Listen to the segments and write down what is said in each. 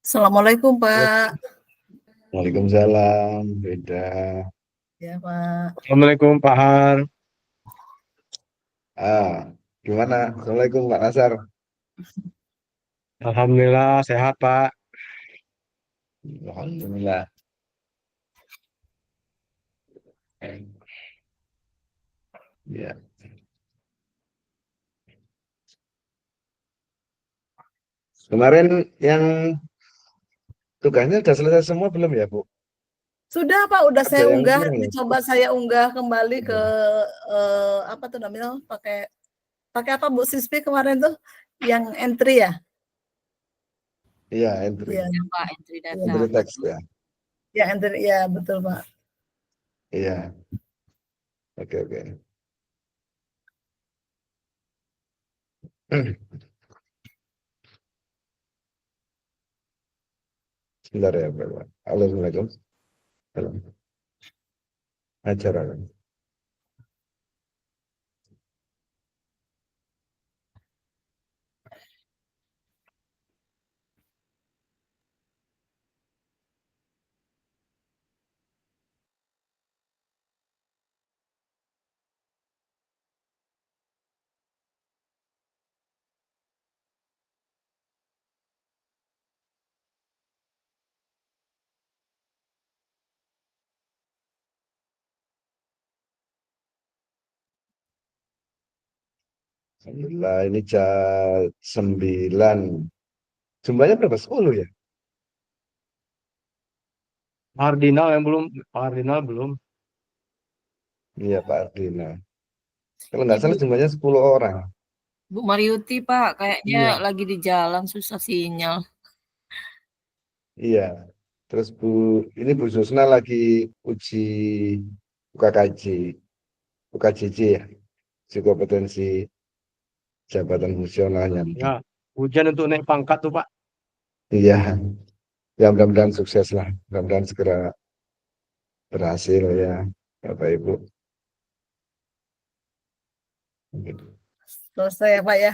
Assalamualaikum Pak. Waalaikumsalam, beda. Ya Pak. Assalamualaikum Pak Har. Gimana? Assalamualaikum Pak Nasar. Alhamdulillah sehat Pak. Alhamdulillah. Ya. Kemarin yang tugasnya sudah selesai semua belum ya, Bu? Sudah Pak, udah Ada saya yang unggah, kurang ya? dicoba saya unggah kembali ke apa tuh namanya? Pakai apa Bu Sispi kemarin tuh? Yang entry ya? Iya, entry. Iya, Pak, entry data. Entry text ya. ya entry, ya betul Pak. Iya. Oke. Sebentar ya, Pak. Assalamualaikum. Acara. Alhamdulillah, ini jam 9. Jumlahnya berapa? 10 ya? Pak Hardinal belum. Iya, Pak Ardina. Kalau nggak salah jumlahnya 10 orang. Bu Mariuti Pak, kayaknya Iya. lagi di jalan susah sinyal. Iya. Terus ini Bu Susna lagi uji UKKJ, UKJJ ya, uji kompetensi jabatan fungsionalnya. Ya, hujan untuk naik pangkat tuh Pak. Iya, ya mudah-mudahan sukses lah, mudah-mudahan segera berhasil ya, Bapak Ibu. Selesai ya Pak ya.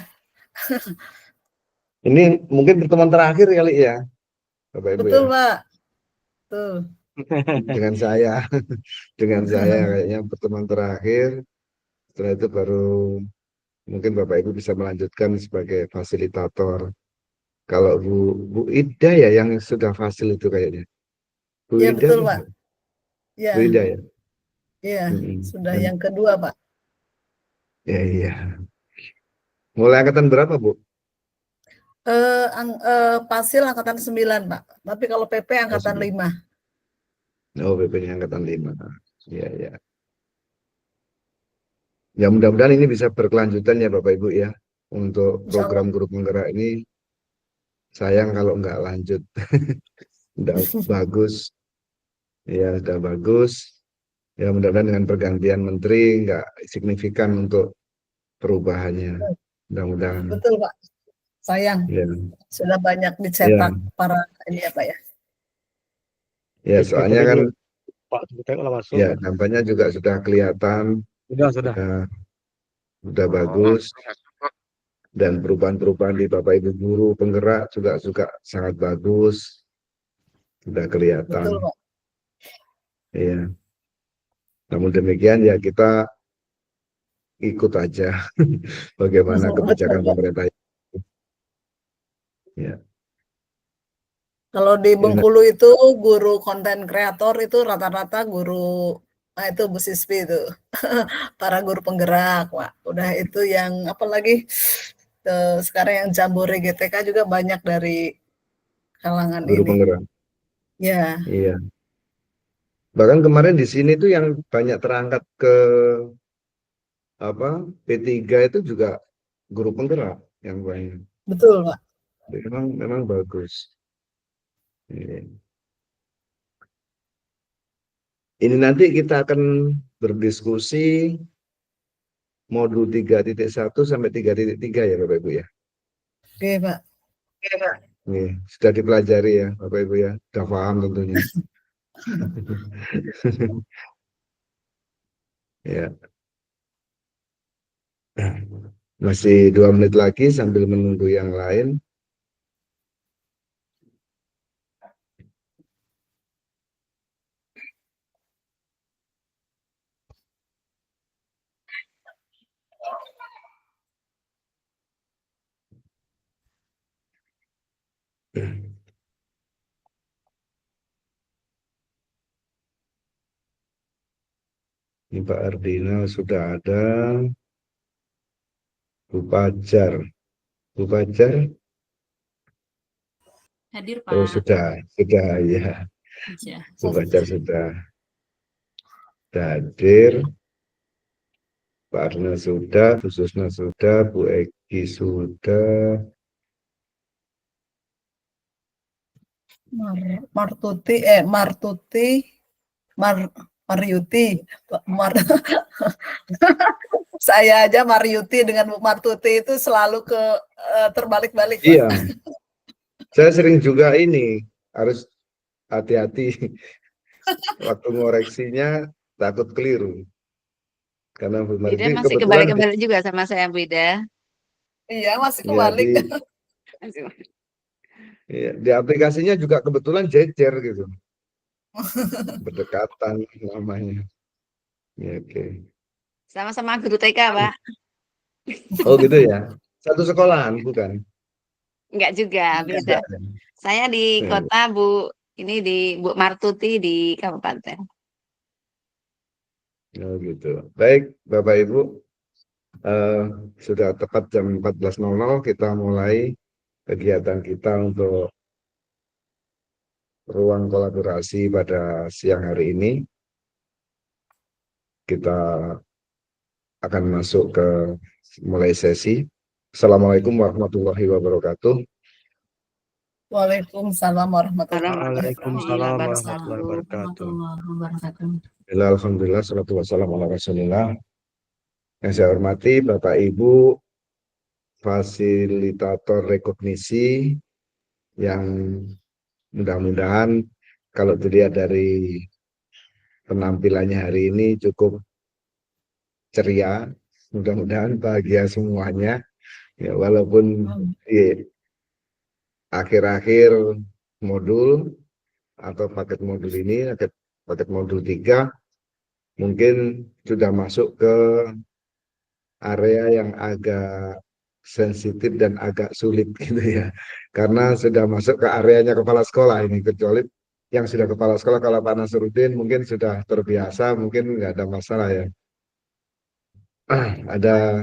Ini mungkin pertemuan terakhir kali ya, Bapak Ibu Betul ya, Pak. Tuh. dengan saya, dengan saya kayaknya pertemuan terakhir. Setelah itu baru mungkin Bapak Ibu bisa melanjutkan sebagai fasilitator. Kalau Bu Ida ya yang sudah fasil itu kayaknya. Bu Ya Ida betul apa? Pak. Ya, Bu Ida ya. iya. Sudah Dan- yang kedua Pak. Ya iya. Mulai angkatan berapa Bu? Pasil angkatan 9 Pak. Tapi kalau PP angkatan 5. Oh, PP-nya angkatan 5. Iya, iya. Ya mudah-mudahan ini bisa berkelanjutan ya Bapak Ibu ya. Untuk Insya Allah. program guru penggerak ini sayang kalau nggak lanjut. Udah bagus. Ya, sudah bagus. Ya mudah-mudahan dengan pergantian menteri nggak signifikan untuk perubahannya. Mudah-mudahan. Betul Pak. Sayang. Ya, Sudah banyak ya, dicetak para ini ya Pak ya. ya soalnya kan Pak kita langsung. ya nampaknya juga sudah kelihatan, Sudah. sudah bagus. Dan perubahan-perubahan di Bapak Ibu guru penggerak juga sangat bagus, sudah kelihatan. Betul Pak. Iya. Namun demikian ya kita ikut aja bagaimana kebijakan pemerintah. Ya. Kalau di Bengkulu itu guru konten kreator itu rata-rata guru, nah itu Bu Sispi itu para guru penggerak Pak. Udah itu yang apalagi sekarang yang Jambore GTK juga banyak dari kalangan Guru ini. penggerak. Ya. Iya. Bahkan kemarin di sini tuh yang banyak terangkat ke P3 itu juga guru penggerak. yang banyak. Betul, Pak. Memang bagus. Ini nanti kita akan berdiskusi modul 3.1 sampai 3.3 ya Bapak Ibu ya. Oke, Pak. Nih, sudah dipelajari ya Bapak Ibu ya. Sudah paham tentunya. Ya. Masih 2 menit lagi sambil menunggu yang lain. Ini Pak Ardina sudah ada. Bu Pajar. Bu Pajar. Hadir, Oh, Pak. sudah ya. Iya. Bu Pajar sudah hadir. Pak Arna sudah, Bu Susna sudah, Bu Eki sudah. Maryuti. Saya aja Maryuti dengan Bu Martuti itu selalu terbalik-balik, Pak. Iya, saya sering juga ini harus hati-hati waktu ngoreksinya, takut keliru. Karena Bu Bida Marti masih kebetulan kebalik-kebalik juga sama saya, Bida. Iya, masih ya, kebalik. di aplikasinya juga kebetulan jejer gitu. Berdekatan namanya. Ya, oke. Sama-sama guru TK, Pak. Oh gitu ya. Satu sekolahan bukan? Enggak juga, beda. Enggak, ya? Saya di Ya. kota, Bu. Ini di Bu Martuti di kabupaten. Oh gitu. Baik, Bapak Ibu. Sudah tepat jam 14.00 kita mulai kegiatan kita untuk ruang kolaborasi pada siang hari ini. Kita akan masuk ke mulai sesi. Assalamualaikum warahmatullahi wabarakatuh. Waalaikumsalam warahmatullahi Waalaikumsalam wabarakatuh. warahmatullahi wabarakatuh. Alhamdulillah, salatu wassalamu ala rasulillah. Yang saya hormati Bapak Ibu fasilitator rekognisi yang mudah-mudahan kalau dilihat dari penampilannya hari ini cukup ceria, mudah-mudahan bahagia semuanya ya, walaupun di akhir-akhir modul atau paket modul ini, paket modul 3 mungkin sudah masuk ke area yang agak sensitif dan agak sulit gitu ya, karena sudah masuk ke areanya kepala sekolah ini. Kecuali yang sudah kepala sekolah, kalau Pak Nasruddin mungkin sudah terbiasa, mungkin nggak ada masalah ya. Ada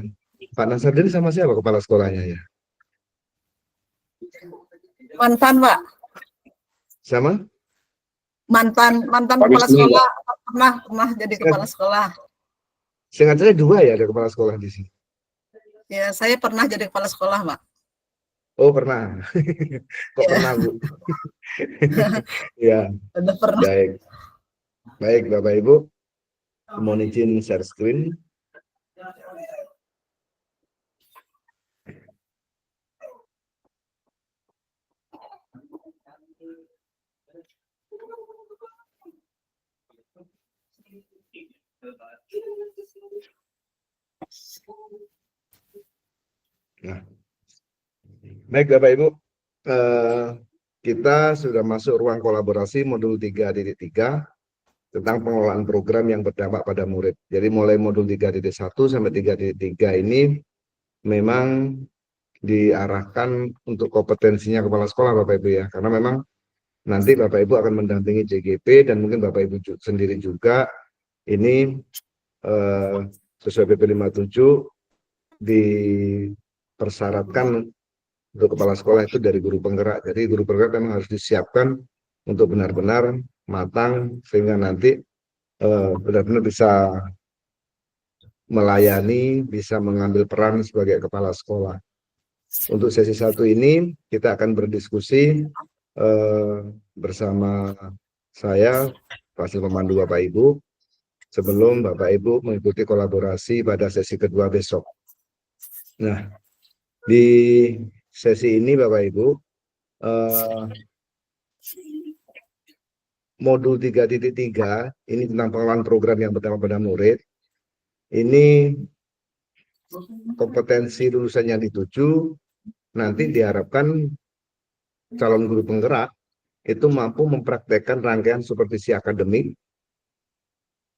Pak Nasruddin sama siapa kepala sekolahnya ya? Mantan, Pak. Sama? Mantan kepala sekolah, pernah jadi kepala sekolah. Seingat saya 2 ya ada kepala sekolah di sini. Ya, saya pernah jadi kepala sekolah, Pak. Oh pernah. Kok Ya. pernah Bu? Ya. Udah pernah. Baik Bapak Ibu, mohon izin share screen. Nah, baik Bapak Ibu, kita sudah masuk ruang kolaborasi modul 3.3 tentang pengelolaan program yang berdampak pada murid. Jadi mulai modul 3.1 sampai 3.3 ini memang diarahkan untuk kompetensinya kepala sekolah Bapak Ibu ya, karena memang nanti Bapak Ibu akan mendampingi JGP dan mungkin Bapak Ibu sendiri juga ini sesuai PP 57 dipersyaratkan untuk kepala sekolah itu dari guru penggerak. Jadi guru penggerak memang harus disiapkan untuk benar-benar matang sehingga nanti benar-benar bisa melayani, bisa mengambil peran sebagai kepala sekolah. Untuk sesi 1 ini kita akan berdiskusi bersama saya, Fasil pemandu Bapak Ibu, sebelum Bapak Ibu mengikuti kolaborasi pada sesi kedua besok. Nah, di sesi ini Bapak Ibu, modul 3.3 ini tentang pengelolaan program yang berdampak pada murid. Ini kompetensi lulusan yang dituju, nanti diharapkan calon guru penggerak itu mampu mempraktekkan rangkaian supervisi akademik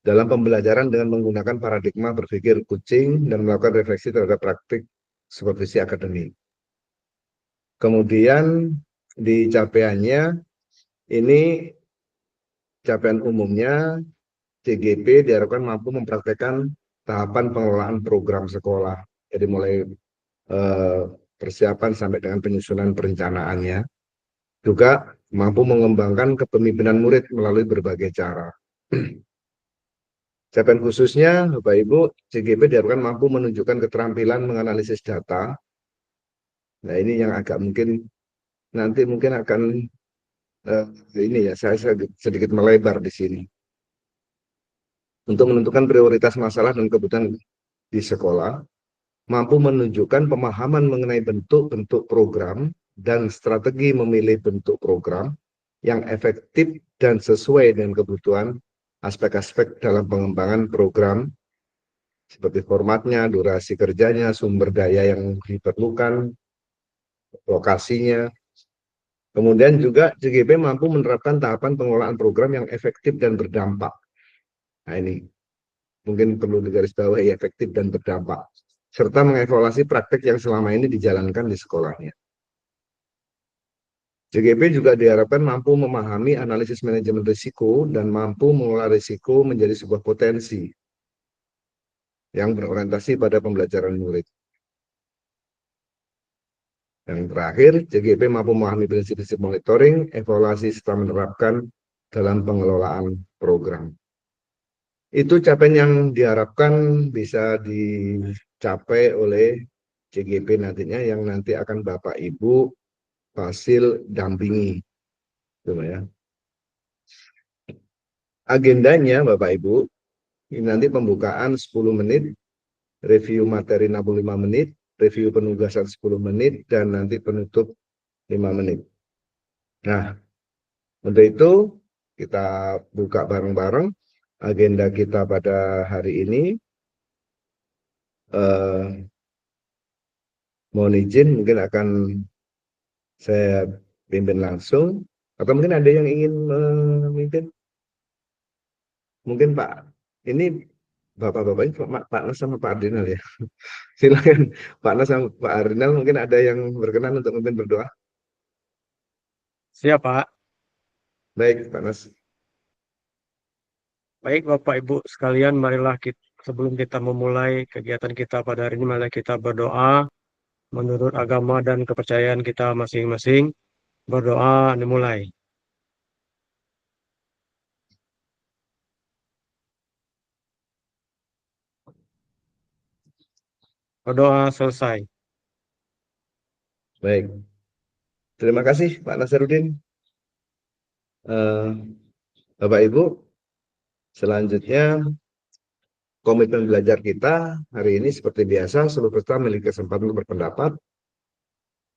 dalam pembelajaran dengan menggunakan paradigma berpikir kucing dan melakukan refleksi terhadap praktik supervisi akademik. Kemudian di capaiannya, ini capaian umumnya CGP diharapkan mampu mempraktekkan tahapan pengelolaan program sekolah. Jadi mulai persiapan sampai dengan penyusunan perencanaannya. Juga mampu mengembangkan kepemimpinan murid melalui berbagai cara. Capaian khususnya, Bapak Ibu, CGP diharapkan mampu menunjukkan keterampilan menganalisis data. Nah, ini yang agak mungkin nanti mungkin akan ini ya, saya sedikit melebar di sini. Untuk menentukan prioritas masalah dan kebutuhan di sekolah, mampu menunjukkan pemahaman mengenai bentuk-bentuk program dan strategi memilih bentuk program yang efektif dan sesuai dengan kebutuhan aspek-aspek dalam pengembangan program seperti formatnya, durasi kerjanya, sumber daya yang diperlukan, lokasinya. Kemudian juga CGP mampu menerapkan tahapan pengelolaan program yang efektif dan berdampak. Nah, ini mungkin perlu digarisbawahi, efektif dan berdampak, serta mengevaluasi praktek yang selama ini dijalankan di sekolahnya. CGP juga diharapkan mampu memahami analisis manajemen risiko dan mampu mengelola risiko menjadi sebuah potensi yang berorientasi pada pembelajaran murid. Yang terakhir, CGP mampu memahami prinsip-prinsip monitoring, evaluasi, serta menerapkan dalam pengelolaan program. Itu capaian yang diharapkan bisa dicapai oleh CGP nantinya, yang nanti akan Bapak Ibu Fasil dampingi. Ya. Agendanya Bapak Ibu, ini nanti pembukaan 10 menit, review materi 65 menit, review penugasan 10 menit, dan nanti penutup 5 menit. Nah, untuk itu kita buka bareng-bareng agenda kita pada hari ini. Mohon izin, mungkin akan saya pimpin langsung, atau mungkin ada yang ingin memimpin? Mungkin Pak, ini Bapak-bapak ini Pak Nas sama Pak Ardinal ya. Silakan Pak Nas sama Pak Ardinal, mungkin ada yang berkenan untuk memimpin berdoa. Siap, Pak. Baik, Pak Nas. Baik, Bapak Ibu sekalian, marilah sebelum kita memulai kegiatan kita pada hari ini, marilah kita berdoa menurut agama dan kepercayaan kita masing-masing. Berdoa dimulai. Berdoa selesai. Baik. Terima kasih Pak Nasarudin. Bapak Ibu, selanjutnya komitmen belajar kita hari ini seperti biasa, seluruh peserta memiliki kesempatan untuk berpendapat.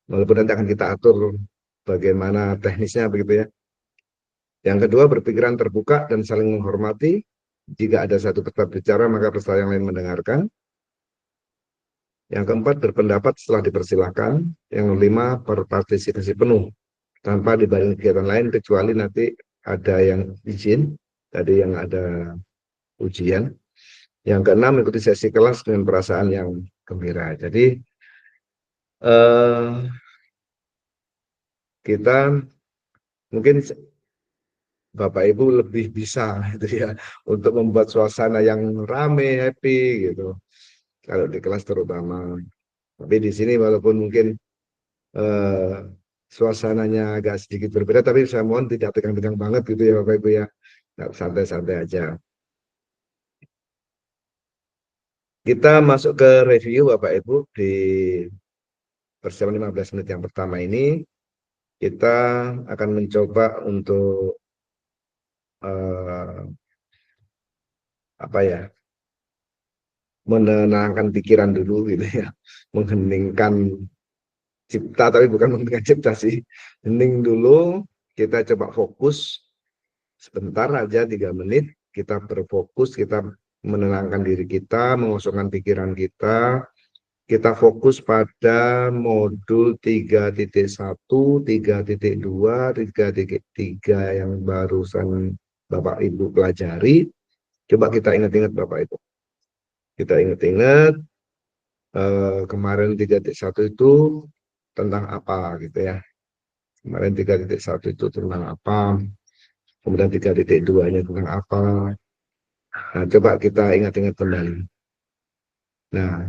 Walaupun nanti akan kita atur bagaimana teknisnya begitu ya. Yang kedua, berpikiran terbuka dan saling menghormati. Jika ada satu peserta bicara, maka peserta yang lain mendengarkan. Yang keempat, berpendapat setelah dipersilahkan. Yang kelima, berpartisipasi penuh tanpa dibanding kegiatan lain, kecuali nanti ada yang izin, tadi yang ada ujian. Yang keenam, ikuti sesi kelas dengan perasaan yang gembira. Jadi kita mungkin Bapak Ibu lebih bisa gitu ya untuk membuat suasana yang rame, happy gitu. Kalau di kelas terutama. Tapi di sini walaupun mungkin suasananya agak sedikit berbeda, tapi saya mohon tidak tegang-tegang banget gitu ya Bapak Ibu ya. Santai-santai aja. Kita masuk ke review Bapak Ibu di persiapan 15 menit yang pertama ini, kita akan mencoba untuk apa ya, menenangkan pikiran dulu gitu ya, mengheningkan cipta, tapi bukan mengheningkan cipta sih, hening dulu, kita coba fokus sebentar aja 3 menit, kita berfokus, kita menenangkan diri kita, mengosongkan pikiran kita fokus pada modul 3.1, 3.2, 3.3 yang barusan Bapak Ibu pelajari. Coba kita ingat-ingat Bapak Ibu. Kita ingat-ingat kemarin 3.1 itu tentang apa gitu ya. Kemarin 3.1 itu tentang apa, kemudian 3.2-nya tentang apa. Nah, coba kita ingat-ingat kembali. Nah,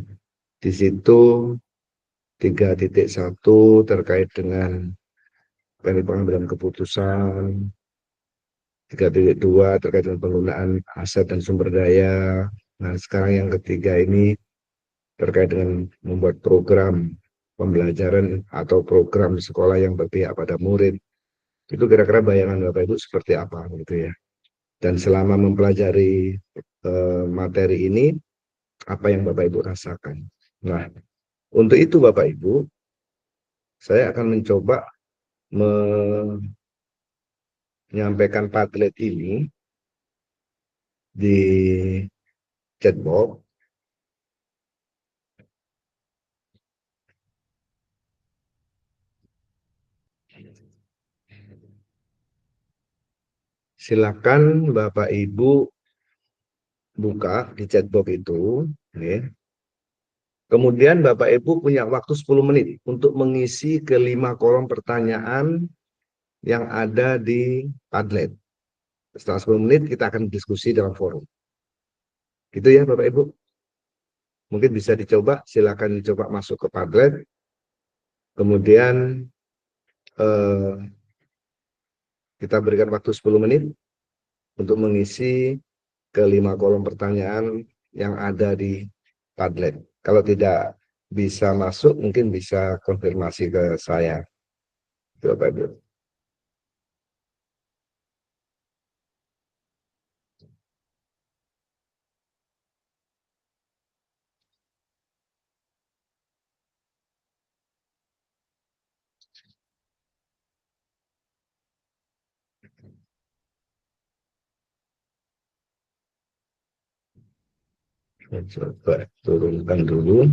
di situ 3.1 terkait dengan pengambilan keputusan, 3.2 terkait dengan penggunaan aset dan sumber daya. Nah, sekarang yang ketiga ini terkait dengan membuat program pembelajaran atau program sekolah yang berpihak pada murid. Itu kira-kira bayangan Bapak Ibu seperti apa gitu ya. Dan selama mempelajari materi ini, apa yang Bapak Ibu rasakan. Nah, untuk itu Bapak Ibu, saya akan mencoba menyampaikan Padlet ini di chatbox. Silakan Bapak Ibu buka di chatbox itu. Ya. Kemudian Bapak Ibu punya waktu 10 menit untuk mengisi ke 5 kolom pertanyaan yang ada di Padlet. Setelah 10 menit kita akan diskusi dalam forum. Gitu ya Bapak Ibu. Mungkin bisa dicoba, silakan dicoba masuk ke Padlet. Kemudian kita berikan waktu 10 menit untuk mengisi ke 5 kolom pertanyaan yang ada di Padlet. Kalau tidak bisa masuk, mungkin bisa konfirmasi ke saya. Bapak Ibu. Coba turunkan dulu.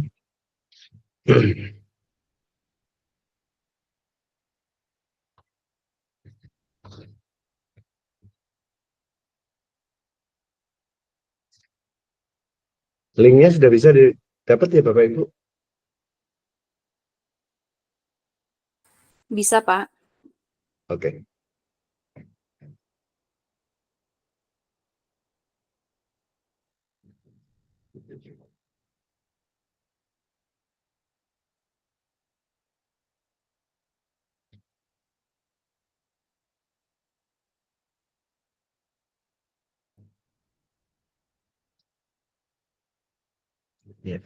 Linknya sudah bisa didapat ya Bapak Ibu? Bisa, Pak. Oke. Ya.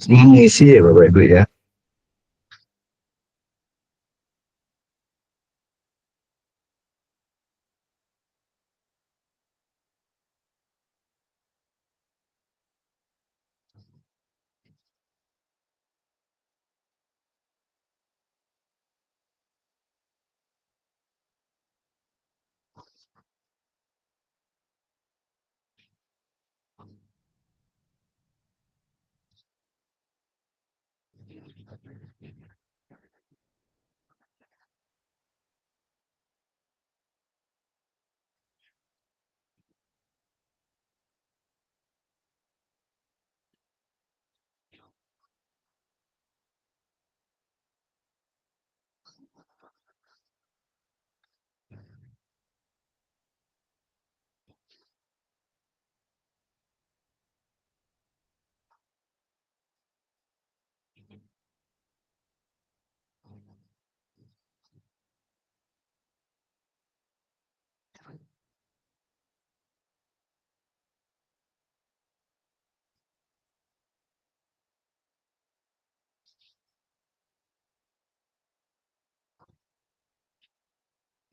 Mengisi ya Bapak Ibu ya.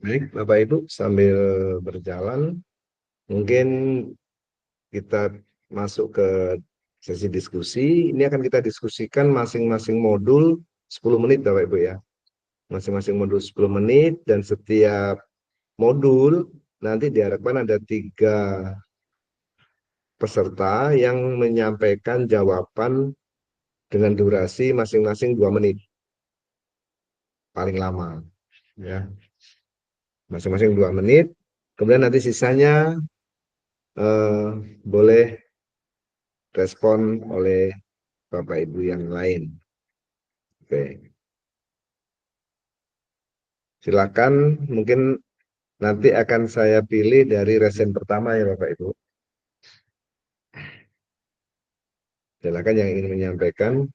Baik, Bapak Ibu, sambil berjalan, mungkin kita masuk ke sesi diskusi. Ini akan kita diskusikan masing-masing modul 10 menit, Bapak Ibu ya. Masing-masing modul 10 menit, dan setiap modul nanti diharapkan ada 3 peserta yang menyampaikan jawaban dengan durasi masing-masing 2 menit. Paling lama. Ya. Masing-masing 2 menit, kemudian nanti sisanya boleh respon oleh Bapak Ibu yang lain. Oke. Silakan, mungkin nanti akan saya pilih dari resen pertama ya Bapak Ibu. Silakan yang ingin menyampaikan.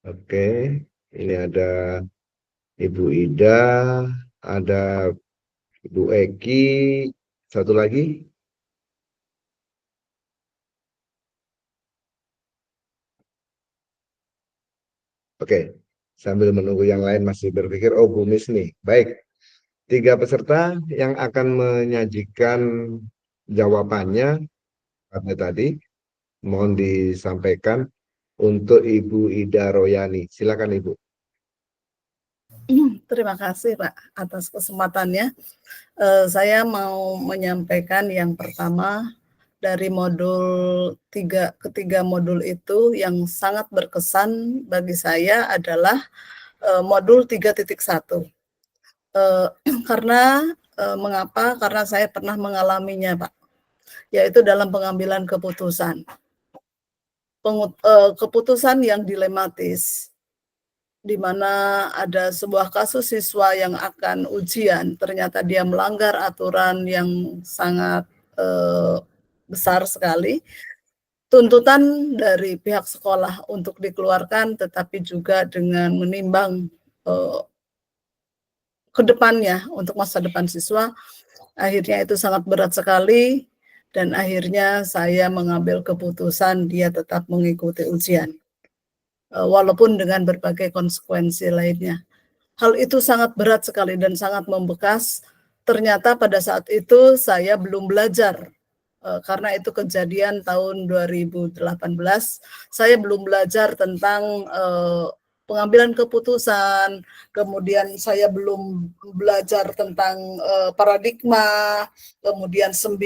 Oke, ini ada Ibu Ida, ada Ibu Eki, satu lagi. Oke, sambil menunggu yang lain masih berpikir, oh Bu Mis nih. Baik, 3 peserta yang akan menyajikan jawabannya pada tadi, mohon disampaikan untuk Ibu Ida Royani. Silakan Ibu. Terima kasih Pak atas kesempatannya. Saya mau menyampaikan yang pertama dari ketiga modul itu yang sangat berkesan bagi saya adalah modul 3.1. Karena mengapa? Karena saya pernah mengalaminya, Pak. yaitu dalam pengambilan keputusan. Keputusan yang dilematis, di mana ada sebuah kasus siswa yang akan ujian, ternyata dia melanggar aturan yang sangat besar sekali. Tuntutan dari pihak sekolah untuk dikeluarkan, tetapi juga dengan menimbang ke depannya untuk masa depan siswa, akhirnya itu sangat berat sekali, dan akhirnya saya mengambil keputusan dia tetap mengikuti ujian, walaupun dengan berbagai konsekuensi lainnya. Hal itu sangat berat sekali dan sangat membekas. Ternyata pada saat itu saya belum belajar, karena itu kejadian tahun 2018. Saya belum belajar tentang pengambilan keputusan, kemudian saya belum belajar tentang paradigma, kemudian 9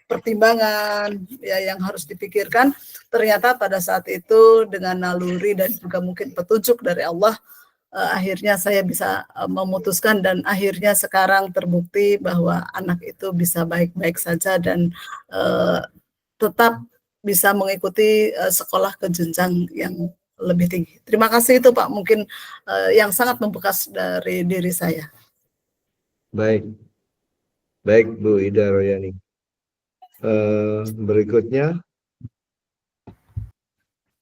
pertimbangan ya yang harus dipikirkan. Ternyata pada saat itu dengan naluri dan juga mungkin petunjuk dari Allah, akhirnya saya bisa memutuskan, dan akhirnya sekarang terbukti bahwa anak itu bisa baik-baik saja dan tetap bisa mengikuti sekolah ke jenjang yang lebih tinggi. Terima kasih, itu Pak mungkin yang sangat membekas dari diri saya. Baik, Bu Ida Royani. Berikutnya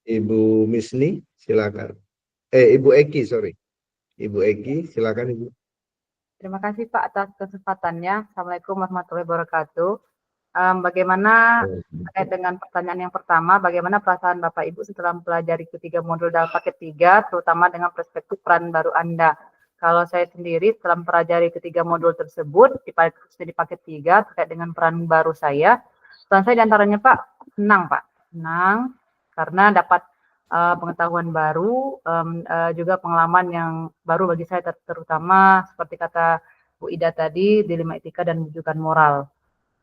Ibu Misni, silakan. Ibu Eki, sorry. Ibu Eki, silakan Ibu. Terima kasih Pak atas kesempatannya. Assalamualaikum warahmatullahi wabarakatuh. Bagaimana terkait dengan pertanyaan yang pertama, bagaimana perasaan Bapak Ibu setelah mempelajari ketiga modul dalam paket 3, terutama dengan perspektif peran baru Anda? Kalau saya sendiri setelah mempelajari ketiga modul tersebut di paket 3 terkait dengan peran baru saya, peran saya diantaranya Pak, senang Pak, senang karena dapat pengetahuan baru, juga pengalaman yang baru bagi saya, terutama seperti kata Bu Ida tadi, dilema etika dan rujukan moral.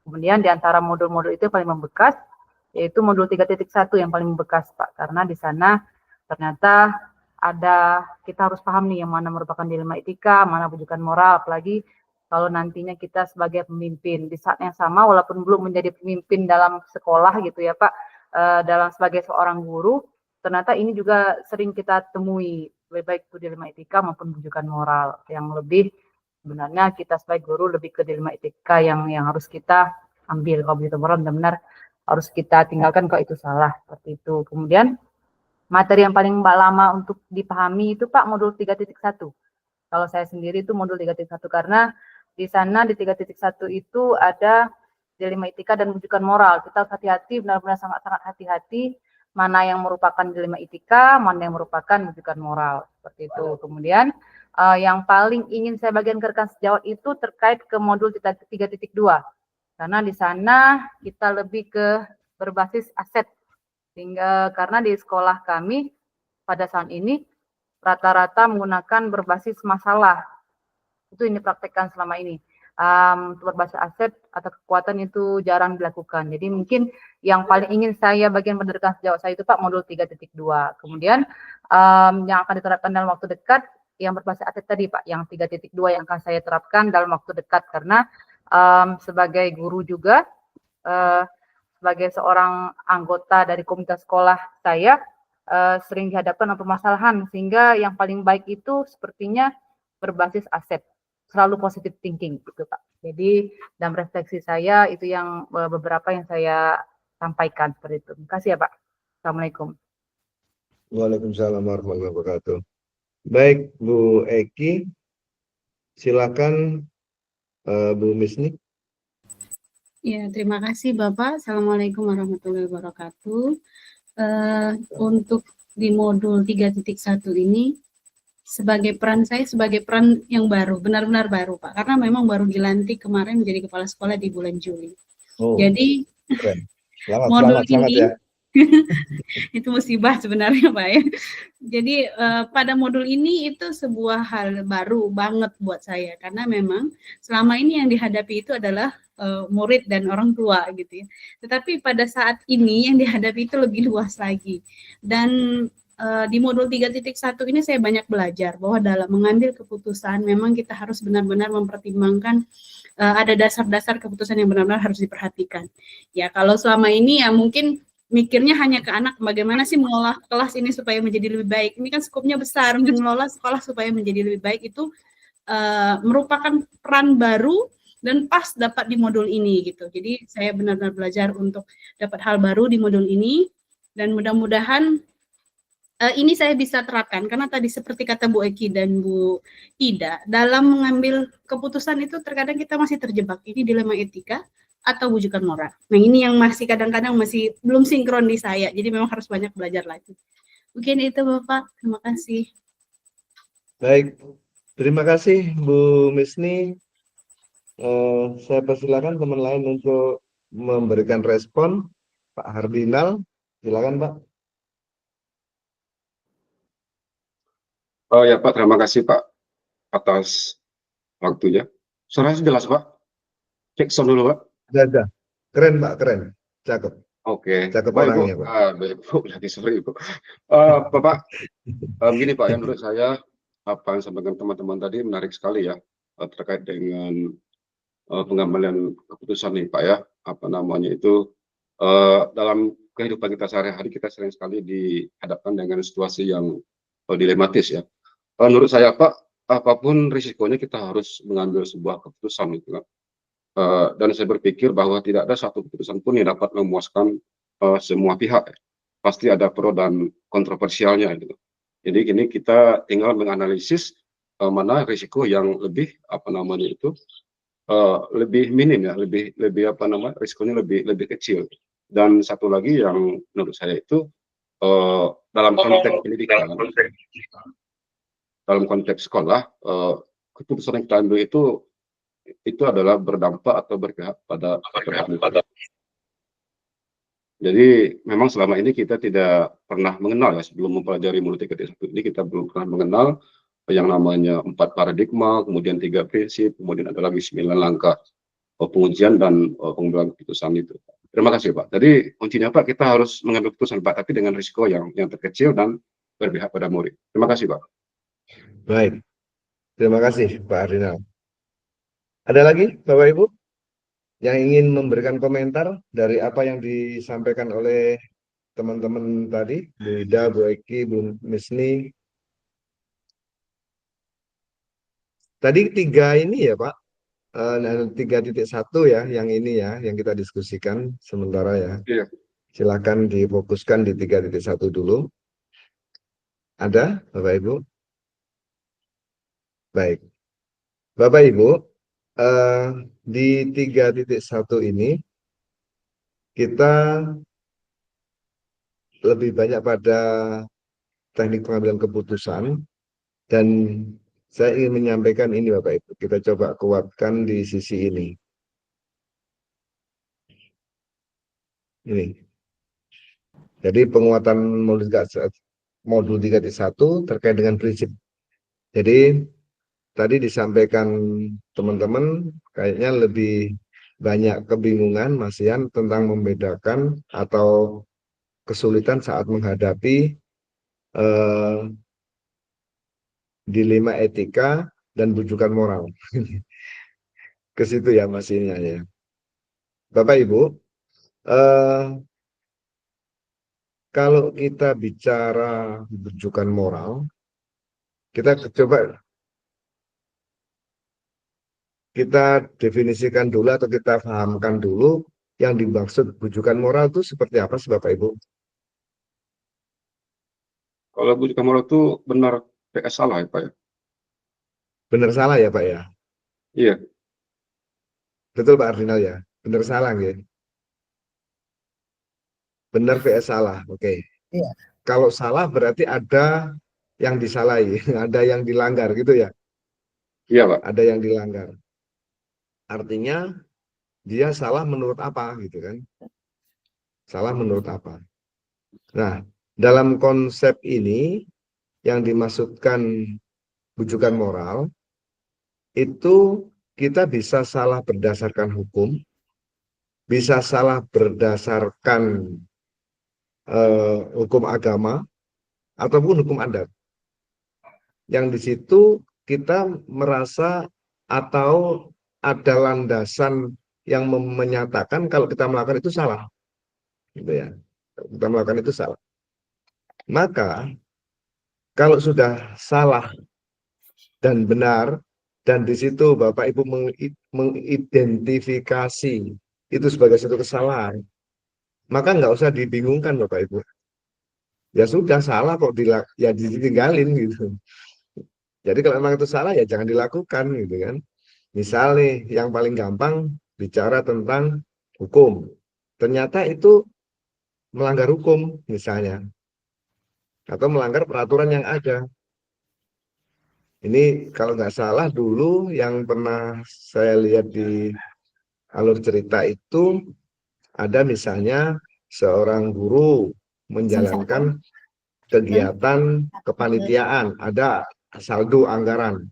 Kemudian di antara modul-modul itu yang paling membekas, yaitu modul 3.1 yang paling membekas Pak, karena di sana ternyata kita harus paham nih yang mana merupakan dilema etika, mana rujukan moral, apalagi kalau nantinya kita sebagai pemimpin. Di saat yang sama, walaupun belum menjadi pemimpin dalam sekolah gitu ya Pak, dalam sebagai seorang guru, ternyata ini juga sering kita temui, baik itu dilema etika maupun rujukan moral, yang lebih sebenarnya kita sebagai guru lebih ke dilema etika yang harus kita ambil. Kalau begitu moral benar-benar harus kita tinggalkan kalau itu salah, seperti itu. Kemudian materi yang paling lama untuk dipahami itu Pak modul 3.1. Kalau saya sendiri itu modul 3.1 karena di sana di 3.1 itu ada dilema etika dan rujukan moral. Kita harus hati-hati, benar-benar sangat-sangat hati-hati mana yang merupakan dilema etika, mana yang merupakan rujukan moral, seperti itu. Kemudian yang paling ingin saya bagikan ke rekan sejawat itu terkait ke modul 3.2, karena di sana kita lebih ke berbasis aset, sehingga karena di sekolah kami pada saat ini rata-rata menggunakan berbasis masalah, itu ini praktekkan selama ini. Untuk berbasis aset atau kekuatan itu jarang dilakukan. Jadi mungkin yang paling ingin saya bagian pada rekan sejawat saya itu Pak modul 3.2. Kemudian yang akan diterapkan dalam waktu dekat yang berbasis aset tadi Pak, yang 3.2 yang akan saya terapkan dalam waktu dekat, karena sebagai guru juga, sebagai seorang anggota dari komunitas sekolah saya, sering dihadapkan dengan permasalahan, sehingga yang paling baik itu sepertinya berbasis aset, selalu positive thinking gitu Pak. Jadi dalam refleksi saya itu yang beberapa yang saya sampaikan seperti itu. Terima kasih ya Pak. Assalamualaikum. Waalaikumsalam warahmatullahi wabarakatuh. Baik, Bu Eki, silakan Bu Misni. Ya, terima kasih Bapak. Assalamualaikum warahmatullahi wabarakatuh. Untuk di modul 3.1 ini, sebagai peran saya sebagai peran yang baru, benar-benar baru Pak, karena memang baru dilantik kemarin menjadi kepala sekolah di bulan Juli. Jadi keren. modul selamat ini ya. itu musibah sebenarnya Pak ya. Jadi pada modul ini itu sebuah hal baru banget buat saya, karena memang selama ini yang dihadapi itu adalah murid dan orang tua gitu ya. Tetapi pada saat ini yang dihadapi itu lebih luas lagi, dan di modul 3.1 ini saya banyak belajar bahwa dalam mengambil keputusan memang kita harus benar-benar mempertimbangkan ada dasar-dasar keputusan yang benar-benar harus diperhatikan. Ya, kalau selama ini ya mungkin mikirnya hanya ke anak, bagaimana sih mengelola kelas ini supaya menjadi lebih baik. Ini kan skopnya besar, mengelola sekolah supaya menjadi lebih baik itu merupakan peran baru dan pas dapat di modul ini gitu. Jadi saya benar-benar belajar untuk dapat hal baru di modul ini dan mudah-mudahan ini saya bisa terapkan karena tadi seperti kata Bu Eki dan Bu Ida, dalam mengambil keputusan itu terkadang kita masih terjebak. Ini dilema etika atau wujudan moral. Nah, ini yang masih kadang-kadang masih belum sinkron di saya. Jadi memang harus banyak belajar lagi. Mungkin itu Bapak. Terima kasih. Baik, terima kasih Bu Misni. Saya persilakan teman lain untuk memberikan respon. Pak Hardinal, silakan Pak. Oh ya Pak, terima kasih Pak atas waktunya. Suaranya jelas Pak? Cek sound dulu Pak. Ada. Keren Pak, keren. Cakep. Oke. Cakep Baik Bu. orangnya Pak. Baik Bu, lagi sorry Bu. Bapak, begini Pak, yang menurut saya apa yang disampaikan teman-teman tadi menarik sekali ya terkait dengan pengambilan keputusan nih Pak ya. Apa namanya itu dalam kehidupan kita sehari-hari kita sering sekali dihadapkan dengan situasi yang dilematis ya. Menurut saya Pak, apapun risikonya kita harus mengambil sebuah keputusan gitu kan. Dan saya berpikir bahwa tidak ada satu keputusan pun yang dapat memuaskan semua pihak. Pasti ada pro dan kontroversialnya gitu. Jadi ini kita tinggal menganalisis mana risiko yang lebih apa namanya itu lebih minim ya, lebih apa namanya risikonya lebih kecil. Dan satu lagi yang menurut saya itu dalam konteks pendidikan, dalam konteks sekolah, keputusan yang kita ambil itu adalah berdampak atau berpihak pada murid. Jadi memang selama ini kita tidak pernah mengenal ya, sebelum mempelajari modul 3.1 ini kita belum pernah mengenal yang namanya 4 paradigma, kemudian 3 prinsip, kemudian ada lagi 9 langkah pengujian dan pengambilan keputusan itu. Terima kasih Pak. Jadi kuncinya Pak, kita harus mengambil keputusan Pak, tapi dengan risiko yang terkecil dan berpihak pada murid. Terima kasih Pak. Baik, terima kasih Pak Hardinal. Ada lagi Bapak Ibu yang ingin memberikan komentar dari apa yang disampaikan oleh teman-teman tadi, Bu Ida, Bu Eki, Bu Misni. Tadi 3 ini ya Pak, 3.1 ya, yang ini ya, yang kita diskusikan sementara ya. Iya. Silakan difokuskan di 3.1 dulu. Ada Bapak Ibu? Baik. Bapak Ibu, di 3.1 ini kita lebih banyak pada teknik pengambilan keputusan dan saya ingin menyampaikan ini Bapak Ibu, kita coba kuatkan di sisi ini. Ini. Jadi penguatan modul 3.1 terkait dengan prinsip. Jadi tadi disampaikan teman-teman kayaknya lebih banyak kebingungan Mas Yan tentang membedakan atau kesulitan saat menghadapi dilema etika dan bujukan moral. Ke situ ya Mas Yan ya. Bapak Ibu, kalau kita bicara bujukan moral, kita coba kita definisikan dulu atau kita pahamkan dulu yang dimaksud bujukan moral itu seperti apa sih Bapak Ibu? Kalau bujukan moral itu benar PS salah ya Pak ya? Benar salah ya Pak ya? Iya. Betul Pak Ardinal ya? Benar salah ya? Benar PS salah, oke. Iya. Kalau salah berarti ada yang disalahi, ada yang dilanggar gitu ya? Iya Pak. Ada yang dilanggar. Artinya dia salah menurut apa gitu kan? Salah menurut apa? Nah, dalam konsep ini yang dimaksudkan bujukan moral itu kita bisa salah berdasarkan hukum, bisa salah berdasarkan hukum agama, ataupun hukum adat. Yang di situ kita merasa atau ada landasan yang menyatakan kalau kita melakukan itu salah, gitu ya. Kita melakukan itu salah. Maka kalau sudah salah dan benar, dan di situ Bapak Ibu mengidentifikasi itu sebagai suatu kesalahan, maka nggak usah dibingungkan Bapak Ibu. Ya sudah salah kok ya ditinggalin gitu. Jadi kalau memang itu salah ya jangan dilakukan gitu kan. Misal nih yang paling gampang bicara tentang hukum. Ternyata itu melanggar hukum misalnya. Atau melanggar peraturan yang ada. Ini kalau nggak salah dulu yang pernah saya lihat di alur cerita itu ada misalnya seorang guru menjalankan kegiatan kepanitiaan, ada saldo anggaran,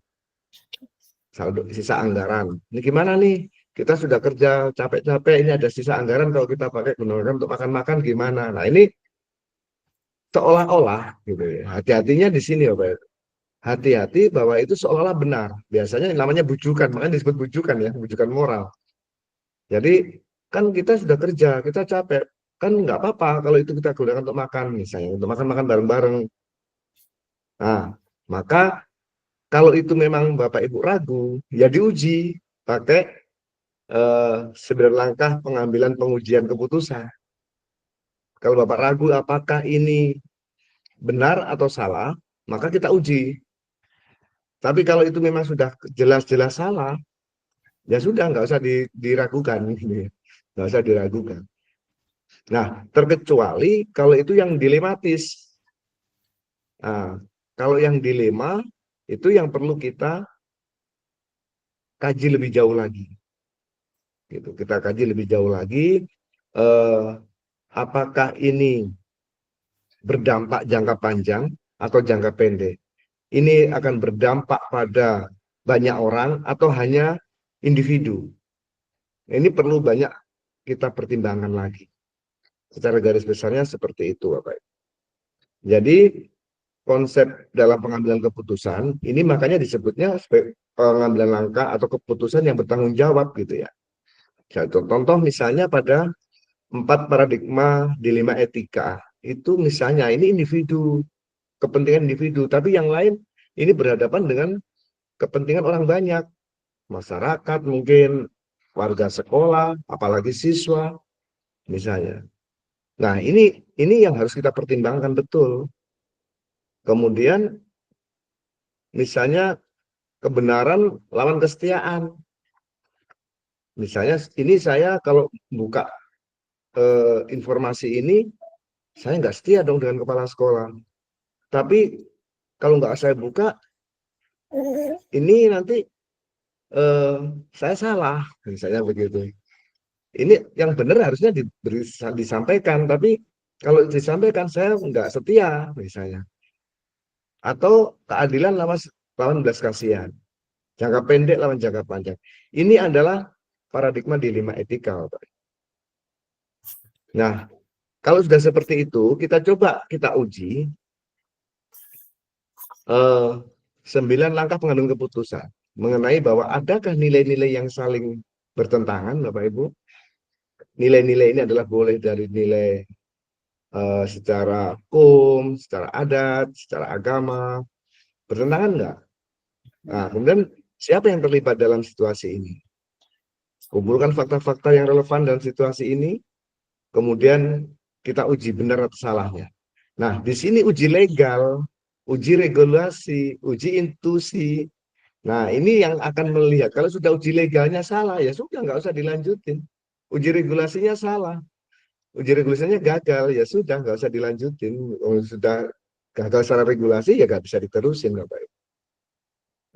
saldo sisa anggaran. Ini gimana nih? Kita sudah kerja capek-capek, ini ada sisa anggaran kalau kita pakai gunakan untuk makan-makan gimana? Nah ini seolah-olah gitu ya. Hati-hatinya di sini ya Pak. Hati-hati bahwa itu seolah-olah benar. Biasanya namanya bujukan, makanya disebut bujukan ya, bujukan moral. Jadi kan kita sudah kerja, kita capek, kan nggak apa-apa kalau itu kita gunakan untuk makan misalnya, untuk makan-makan bareng-bareng. Nah, maka kalau itu memang Bapak Ibu ragu, ya diuji pakai 9 langkah pengambilan pengujian keputusan. Kalau Bapak ragu apakah ini benar atau salah, maka kita uji. Tapi kalau itu memang sudah jelas-jelas salah, ya sudah nggak usah diragukan, nggak usah diragukan. Nah, terkecuali kalau itu yang dilematis. Nah, kalau yang dilema itu yang perlu kita kaji lebih jauh lagi. Gitu, kita kaji lebih jauh lagi. Apakah ini berdampak jangka panjang atau jangka pendek? Ini akan berdampak pada banyak orang atau hanya individu? Ini perlu banyak kita pertimbangkan lagi. Secara garis besarnya seperti itu, Bapak. Jadi konsep dalam pengambilan keputusan ini makanya disebutnya pengambilan langkah atau keputusan yang bertanggung jawab gitu ya. Contoh misalnya pada 4 paradigma dilema etika itu misalnya ini individu, kepentingan individu, tapi yang lain ini berhadapan dengan kepentingan orang banyak, masyarakat mungkin, warga sekolah, apalagi siswa misalnya. Nah ini yang harus kita pertimbangkan betul. Kemudian misalnya kebenaran lawan kesetiaan. Misalnya ini saya kalau buka informasi ini, saya nggak setia dong dengan kepala sekolah. Tapi kalau nggak saya buka, ini nanti saya salah, misalnya begitu. Ini yang benar harusnya disampaikan, tapi kalau disampaikan saya nggak setia, misalnya. Atau keadilan lawan belas kasihan. Jangka pendek lawan jangka panjang. Ini adalah paradigma dilema etika. Nah, kalau sudah seperti itu, kita coba kita uji 9 langkah pengambilan keputusan mengenai bahwa adakah nilai-nilai yang saling bertentangan, Bapak Ibu. Nilai-nilai ini adalah boleh dari nilai secara hukum, secara adat, secara agama, bertentangan enggak? Nah, kemudian siapa yang terlibat dalam situasi ini? Kumpulkan fakta-fakta yang relevan dalam situasi ini, kemudian kita uji benar atau salahnya. Nah, di sini uji legal, uji regulasi, uji intuisi. Nah, ini yang akan melihat. Kalau sudah uji legalnya salah, ya sudah nggak usah dilanjutin. Uji regulasinya salah, uji regulasinya gagal, ya sudah nggak usah dilanjutin. Sudah gagal secara regulasi, ya nggak bisa diterusin, Bapak Ibu.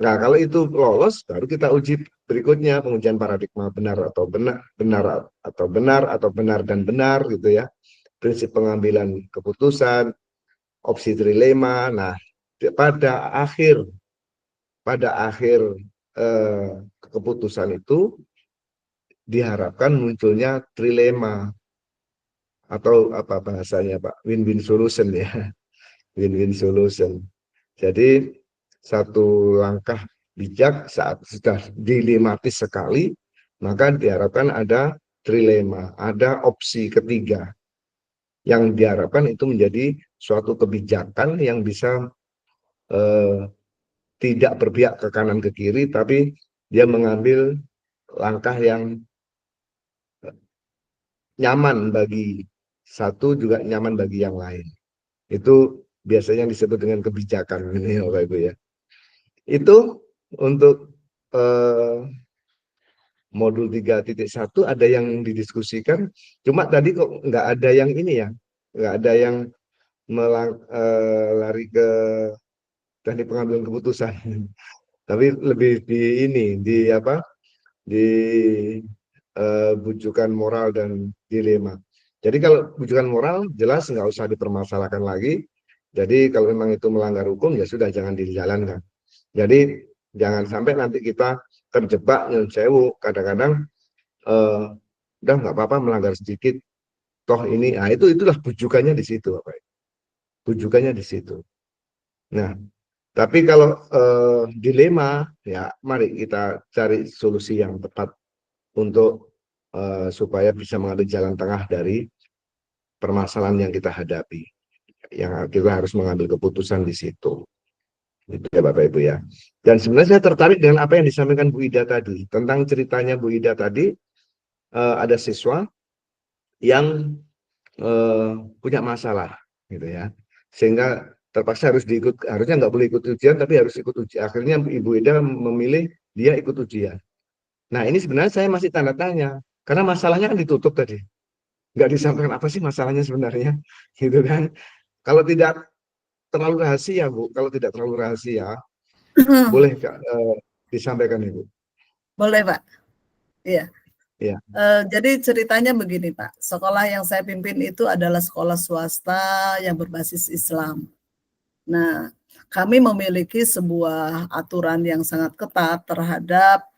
Nah, kalau itu lolos, baru kita uji berikutnya, pengujian paradigma benar atau benar, benar atau benar dan benar, gitu ya. Prinsip pengambilan keputusan, opsi trilema. Nah, pada akhir keputusan itu diharapkan munculnya trilema atau apa bahasanya Pak, win-win solution ya. win-win solution. Jadi satu langkah bijak saat sudah dilematis sekali, maka diharapkan ada trilema, ada opsi ketiga yang diharapkan itu menjadi suatu kebijakan yang bisa tidak berpihak ke kanan ke kiri, tapi dia mengambil langkah yang nyaman bagi satu juga nyaman bagi yang lain. Itu biasanya disebut dengan kebijakan ini, Bapak Ibu ya. Itu untuk modul 3.1 ada yang didiskusikan, cuma tadi kok nggak ada yang ini ya, nggak ada yang lari ke teknik pengambilan keputusan. Tapi lebih di ini, di apa? Di bujukan moral dan dilema. Jadi kalau bujukan moral jelas nggak usah dipermasalahkan lagi. Jadi kalau memang itu melanggar hukum ya sudah jangan dijalankan. Jadi jangan sampai nanti kita terjebak nyun sewu. Kadang-kadang udah nggak apa-apa melanggar sedikit. Toh ini, nah itulah bujukannya di situ, Bapak. Bujukannya di situ. Nah, tapi kalau dilema ya mari kita cari solusi yang tepat untuk supaya bisa mengambil jalan tengah dari permasalahan yang kita hadapi. Yang kita harus mengambil keputusan di situ. Itu ya Bapak Ibu ya. Dan sebenarnya saya tertarik dengan apa yang disampaikan Bu Ida tadi. Tentang ceritanya Bu Ida tadi, ada siswa yang punya masalah gitu ya. Sehingga terpaksa harusnya nggak boleh ikut ujian, tapi harus ikut ujian. Akhirnya Ibu Ida memilih dia ikut ujian. Nah ini sebenarnya saya masih tanda tanya, karena masalahnya kan ditutup tadi. Nggak disampaikan apa sih masalahnya sebenarnya, gitu kan. Kalau tidak terlalu rahasia, Bu, kalau tidak terlalu rahasia, boleh disampaikan, Ibu? Boleh, Pak. Iya. Iya. Jadi ceritanya begini, Pak. Sekolah yang saya pimpin itu adalah sekolah swasta yang berbasis Islam. Nah, kami memiliki sebuah aturan yang sangat ketat terhadap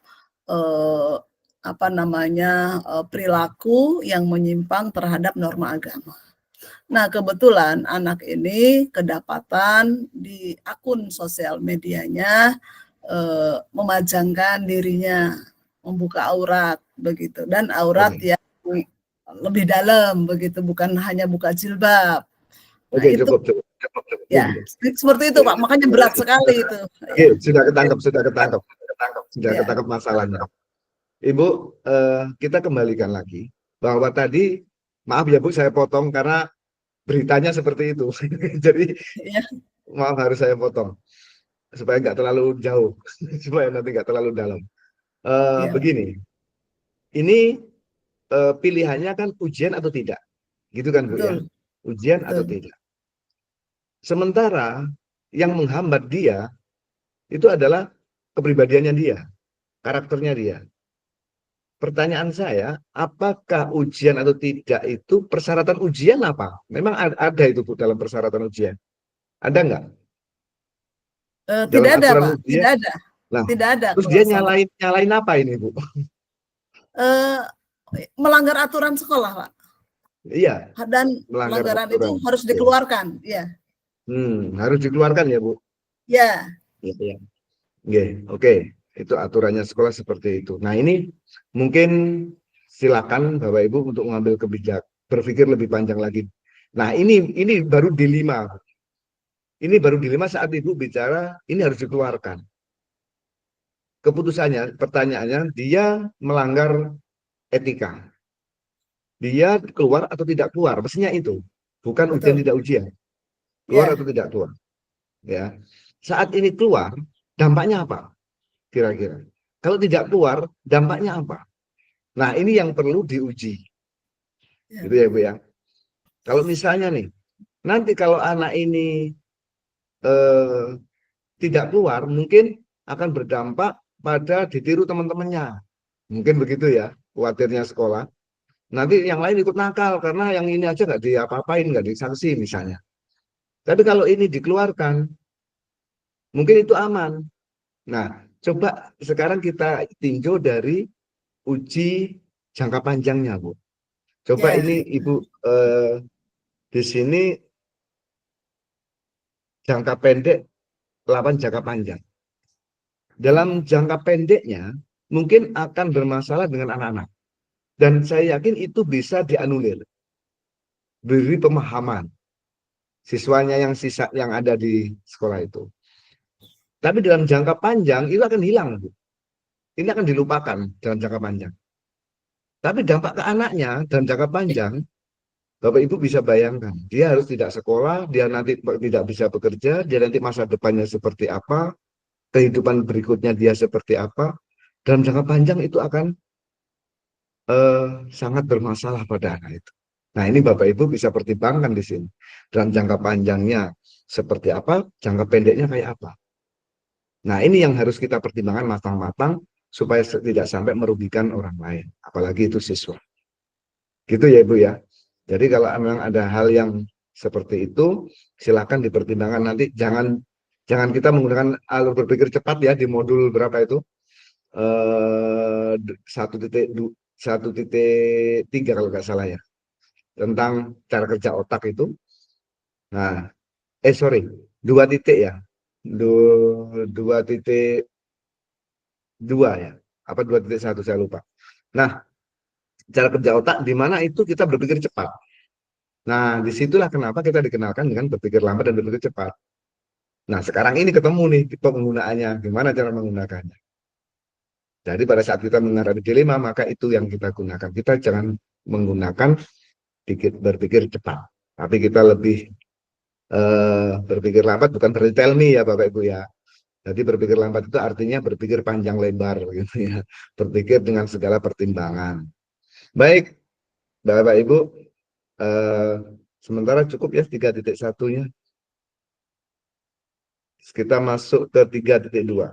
perilaku yang menyimpang terhadap norma agama. Nah, kebetulan anak ini kedapatan di akun sosial medianya memajangkan dirinya, membuka aurat begitu, dan aurat yang lebih dalam begitu, bukan hanya buka jilbab. Nah, Oke, itu cukup. ya, seperti itu Pak, makanya berat sekali itu. Oke, sudah ketangkap masalahnya. Ibu, kita kembalikan lagi bahwa tadi, maaf ya Bu, saya potong karena beritanya seperti itu. Jadi maaf harus saya potong supaya nggak terlalu jauh, supaya nanti nggak terlalu dalam. Begini, ini pilihannya kan ujian atau tidak, gitu kan Bu ya? Ujian atau tidak. Sementara yang menghambat dia itu adalah kepribadiannya dia, karakternya dia. Pertanyaan saya, apakah ujian atau tidak itu persyaratan ujian apa? Memang ada itu Bu dalam persyaratan ujian. Ada nggak? Tidak ada, Pak. Tidak ada. Nah, tidak ada. Terus dia nyalain apa ini, Bu? Melanggar aturan sekolah, Pak. Iya. Dan pelanggaran itu harus dikeluarkan, ya. Harus dikeluarkan ya, Bu? Ya. Iya. Oke. Itu aturannya sekolah seperti itu. Nah, ini mungkin silakan Bapak Ibu untuk mengambil kebijakan, berpikir lebih panjang lagi. Nah, ini baru dilema. Ini baru dilema saat Ibu bicara ini harus dikeluarkan. Keputusannya, pertanyaannya, dia melanggar etika. Dia keluar atau tidak keluar, mestinya itu. Bukan ujian tidak ujian. Keluar atau tidak keluar. Ya. Saat ini keluar, dampaknya apa? Kira-kira. Kalau tidak keluar, dampaknya apa? Nah, ini yang perlu diuji. Gitu ya, Bu ya. Kalau misalnya nih, nanti kalau anak ini tidak keluar, mungkin akan berdampak pada ditiru teman-temannya. Mungkin begitu ya, khawatirnya sekolah. Nanti yang lain ikut nakal, karena yang ini aja nggak diapa-apain, nggak disanksi misalnya. Tapi kalau ini dikeluarkan, mungkin itu aman. Nah, coba sekarang kita tinjau dari uji jangka panjangnya, Bu. Coba ini Ibu di sini jangka pendek lawan jangka panjang. Dalam jangka pendeknya mungkin akan bermasalah dengan anak-anak. Dan saya yakin itu bisa dianulir. Beri pemahaman siswanya yang ada di sekolah itu. Tapi dalam jangka panjang itu akan hilang, Bu. Ini akan dilupakan dalam jangka panjang. Tapi dampak ke anaknya dalam jangka panjang, Bapak Ibu bisa bayangkan, dia harus tidak sekolah, dia nanti tidak bisa bekerja, dia nanti masa depannya seperti apa, kehidupan berikutnya dia seperti apa. Dalam jangka panjang itu akan sangat bermasalah pada anak itu. Nah, ini Bapak Ibu bisa pertimbangkan di sini. Dalam jangka panjangnya seperti apa, jangka pendeknya kayak apa. Nah, ini yang harus kita pertimbangkan matang-matang supaya tidak sampai merugikan orang lain, apalagi itu siswa. Gitu ya, Ibu ya. Jadi kalau memang ada hal yang seperti itu, silakan dipertimbangkan nanti. Jangan kita menggunakan alur berpikir cepat ya di modul berapa itu? 1.3 kalau nggak salah ya, tentang cara kerja otak itu. Nah, sorry, 2 titik ya, 2.2 ya, apa 2.1 saya lupa. Nah, cara kerja otak di mana itu kita berpikir cepat. Nah, disitulah kenapa kita dikenalkan dengan berpikir lambat dan berpikir cepat. Nah, sekarang ini ketemu nih penggunaannya, gimana cara menggunakannya. Jadi pada saat kita menghadapi dilema, maka itu yang kita gunakan. Kita jangan menggunakan berpikir cepat, tapi kita lebih berpikir lambat, bukan berarti tell me ya Bapak Ibu ya. Jadi berpikir lambat itu artinya berpikir panjang lebar gitu ya. Berpikir dengan segala pertimbangan. Baik, Bapak Ibu, sementara cukup ya 3.1-nya. Kita masuk ke 3.2.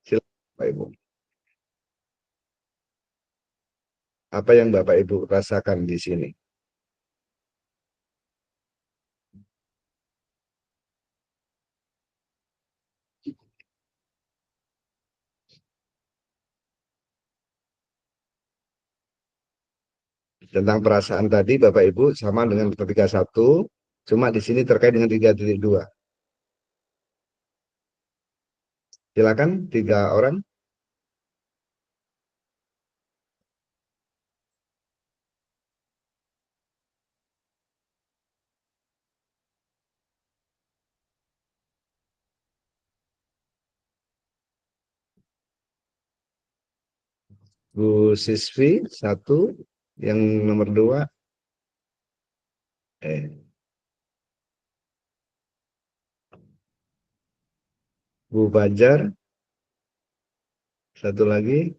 Silakan Bapak Ibu. Apa yang Bapak Ibu rasakan di sini? Tentang perasaan tadi Bapak Ibu sama dengan 3.1, cuma di sini terkait dengan 3.2. Silakan 3 orang. Bu Siswi 1, yang nomor 2. Bu Fajar 1 lagi.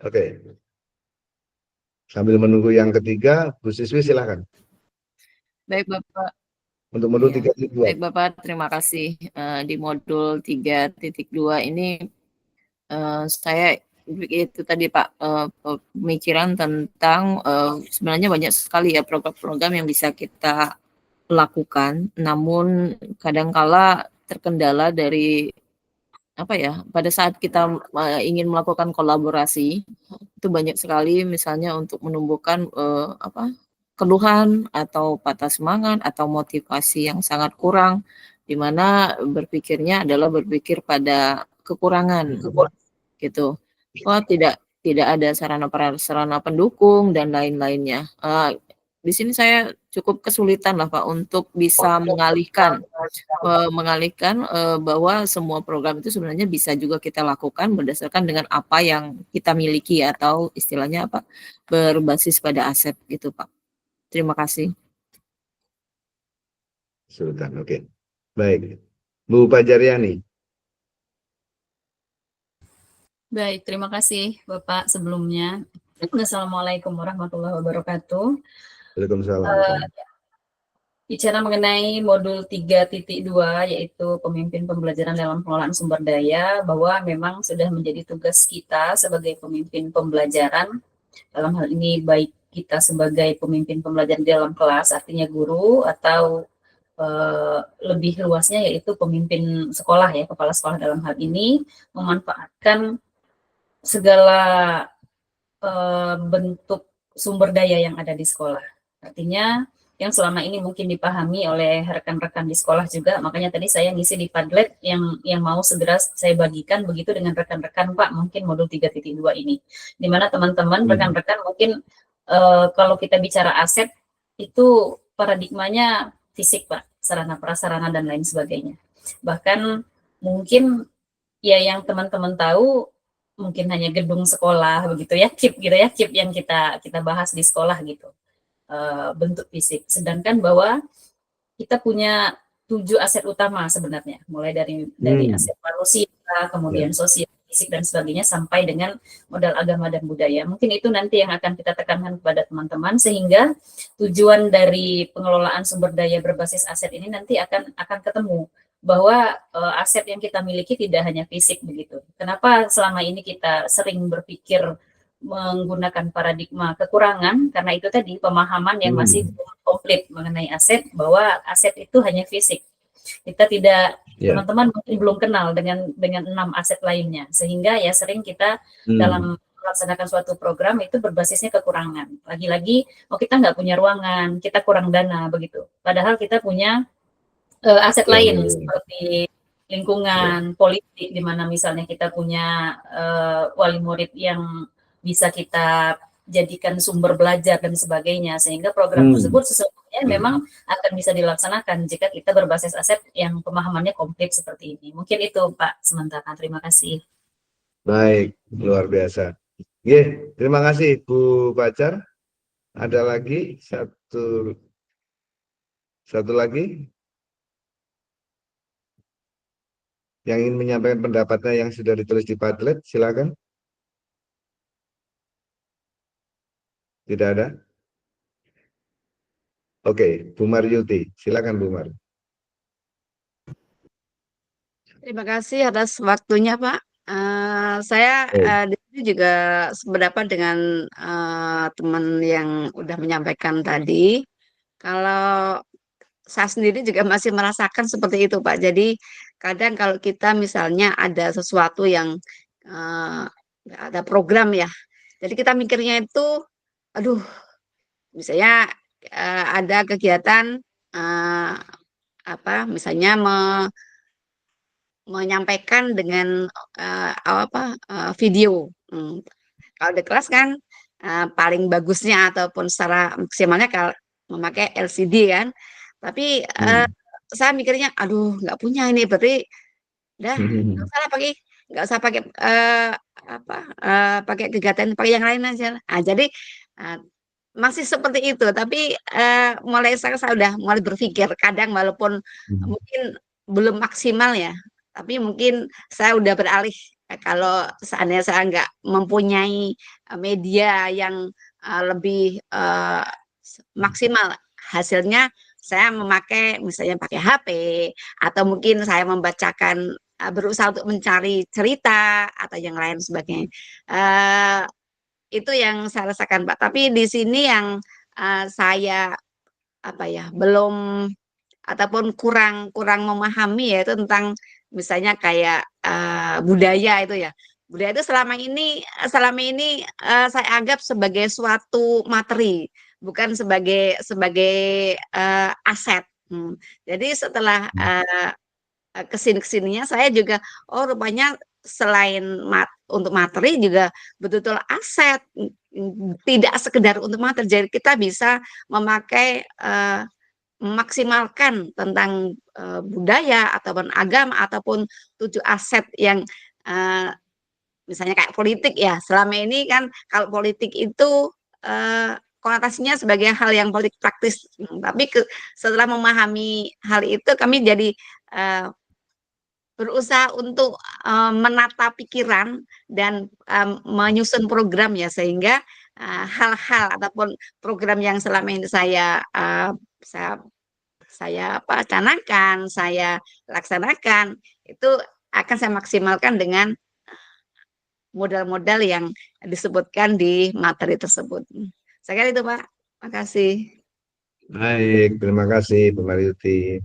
Oke. Sambil menunggu yang ketiga, Bu Siswi silakan. Baik Bapak. Untuk modul Iya. 3.2. Baik Bapak, terima kasih. Di modul 3.2 ini saya itu tadi Pak, pemikiran tentang sebenarnya banyak sekali ya program-program yang bisa kita lakukan, namun kadangkala terkendala dari apa ya, pada saat kita ingin melakukan kolaborasi, itu banyak sekali misalnya untuk menumbuhkan keluhan atau patah semangat atau motivasi yang sangat kurang, di mana berpikirnya adalah berpikir pada kekurangan gitu. Oh tidak ada sarana prasarana pendukung dan lain-lainnya. Di sini saya cukup kesulitan lah Pak untuk bisa mengalihkan bahwa semua program itu sebenarnya bisa juga kita lakukan berdasarkan dengan apa yang kita miliki atau istilahnya apa, berbasis pada aset gitu Pak. Terima kasih. Sultan, oke. Baik. Bu Fajariani. Baik, terima kasih Bapak sebelumnya. Assalamualaikum warahmatullahi wabarakatuh. Waalaikumsalam. Bicara mengenai modul 3.2 yaitu pemimpin pembelajaran dalam pengelolaan sumber daya, bahwa memang sudah menjadi tugas kita sebagai pemimpin pembelajaran, dalam hal ini baik kita sebagai pemimpin pembelajaran di dalam kelas, artinya guru, atau lebih luasnya yaitu pemimpin sekolah ya, kepala sekolah dalam hal ini memanfaatkan segala bentuk sumber daya yang ada di sekolah. Artinya yang selama ini mungkin dipahami oleh rekan-rekan di sekolah juga, makanya tadi saya ngisi di Padlet yang mau segera saya bagikan begitu dengan rekan-rekan Pak, mungkin modul 3.2 ini. Di mana teman-teman, rekan-rekan mungkin kalau kita bicara aset, itu paradigmanya fisik Pak, sarana prasarana dan lain sebagainya. Bahkan mungkin ya yang teman-teman tahu mungkin hanya gedung sekolah begitu ya, chip gitu ya, chip yang kita bahas di sekolah gitu, bentuk fisik. Sedangkan bahwa kita punya 7 aset utama sebenarnya, mulai dari aset manusia, kemudian sosial, fisik dan sebagainya, sampai dengan modal agama dan budaya. Mungkin itu nanti yang akan kita tekankan kepada teman-teman, sehingga tujuan dari pengelolaan sumber daya berbasis aset ini nanti akan ketemu bahwa aset yang kita miliki tidak hanya fisik begitu. Kenapa selama ini kita sering berpikir menggunakan paradigma kekurangan? Karena itu tadi pemahaman yang masih belum komplit mengenai aset, bahwa aset itu hanya fisik. Kita tidak, teman-teman mungkin belum kenal dengan 6 aset lainnya, sehingga ya sering kita dalam melaksanakan suatu program itu berbasisnya kekurangan. Lagi-lagi, kita nggak punya ruangan, kita kurang dana begitu. Padahal kita punya aset lain seperti lingkungan, politik, di mana misalnya kita punya wali murid yang bisa kita jadikan sumber belajar dan sebagainya, sehingga program tersebut sesungguhnya memang akan bisa dilaksanakan jika kita berbasis aset yang pemahamannya komplit seperti ini. Mungkin itu Pak sementara. Terima kasih. Baik, luar biasa. Terima kasih Bu Pacar. Ada lagi satu lagi yang ingin menyampaikan pendapatnya yang sudah ditulis di Padlet, silakan. Tidak ada? Oke, Bu Maryuti, silakan Bu Mar. Terima kasih atas waktunya Pak. Saya di sini juga sependapat dengan teman yang udah menyampaikan tadi. Kalau saya sendiri juga masih merasakan seperti itu Pak. Jadi kadang kalau kita misalnya ada sesuatu yang ada program ya, jadi kita mikirnya itu, aduh, misalnya ada kegiatan misalnya menyampaikan dengan video. Kalau di kelas kan paling bagusnya ataupun secara maksimalnya kalau memakai LCD kan. Tapi saya mikirnya, aduh, nggak punya ini, berarti udah nggak usah pakai pakai kegiatan, pakai yang lain aja. Jadi masih seperti itu. Tapi mulai saya udah mulai berpikir, kadang walaupun mungkin belum maksimal ya, tapi mungkin saya udah beralih. Kalau seandainya saya nggak mempunyai media yang lebih maksimal, hasilnya saya memakai misalnya pakai HP, atau mungkin saya membacakan, berusaha untuk mencari cerita atau yang lain sebagainya. Itu yang saya rasakan Pak. Tapi di sini yang saya belum ataupun kurang memahami yaitu tentang misalnya kayak budaya itu ya. Budaya itu selama ini saya anggap sebagai suatu materi, bukan sebagai aset. Jadi setelah kesininya saya juga, oh rupanya selain untuk materi juga betul-betul aset, tidak sekedar untuk materi. Jadi kita bisa memakai memaksimalkan tentang budaya ataupun agama ataupun 7 aset yang misalnya kayak politik ya. Selama ini kan kalau politik itu konotasinya sebagai hal yang politik praktis. Tapi setelah memahami hal itu, kami jadi berusaha untuk menata pikiran dan menyusun program ya, sehingga hal-hal ataupun program yang selama ini saya canangkan, saya laksanakan, itu akan saya maksimalkan dengan modal-modal yang disebutkan di materi tersebut. Saya kira itu Pak. Terima kasih. Baik, terima kasih Bu Maryuti.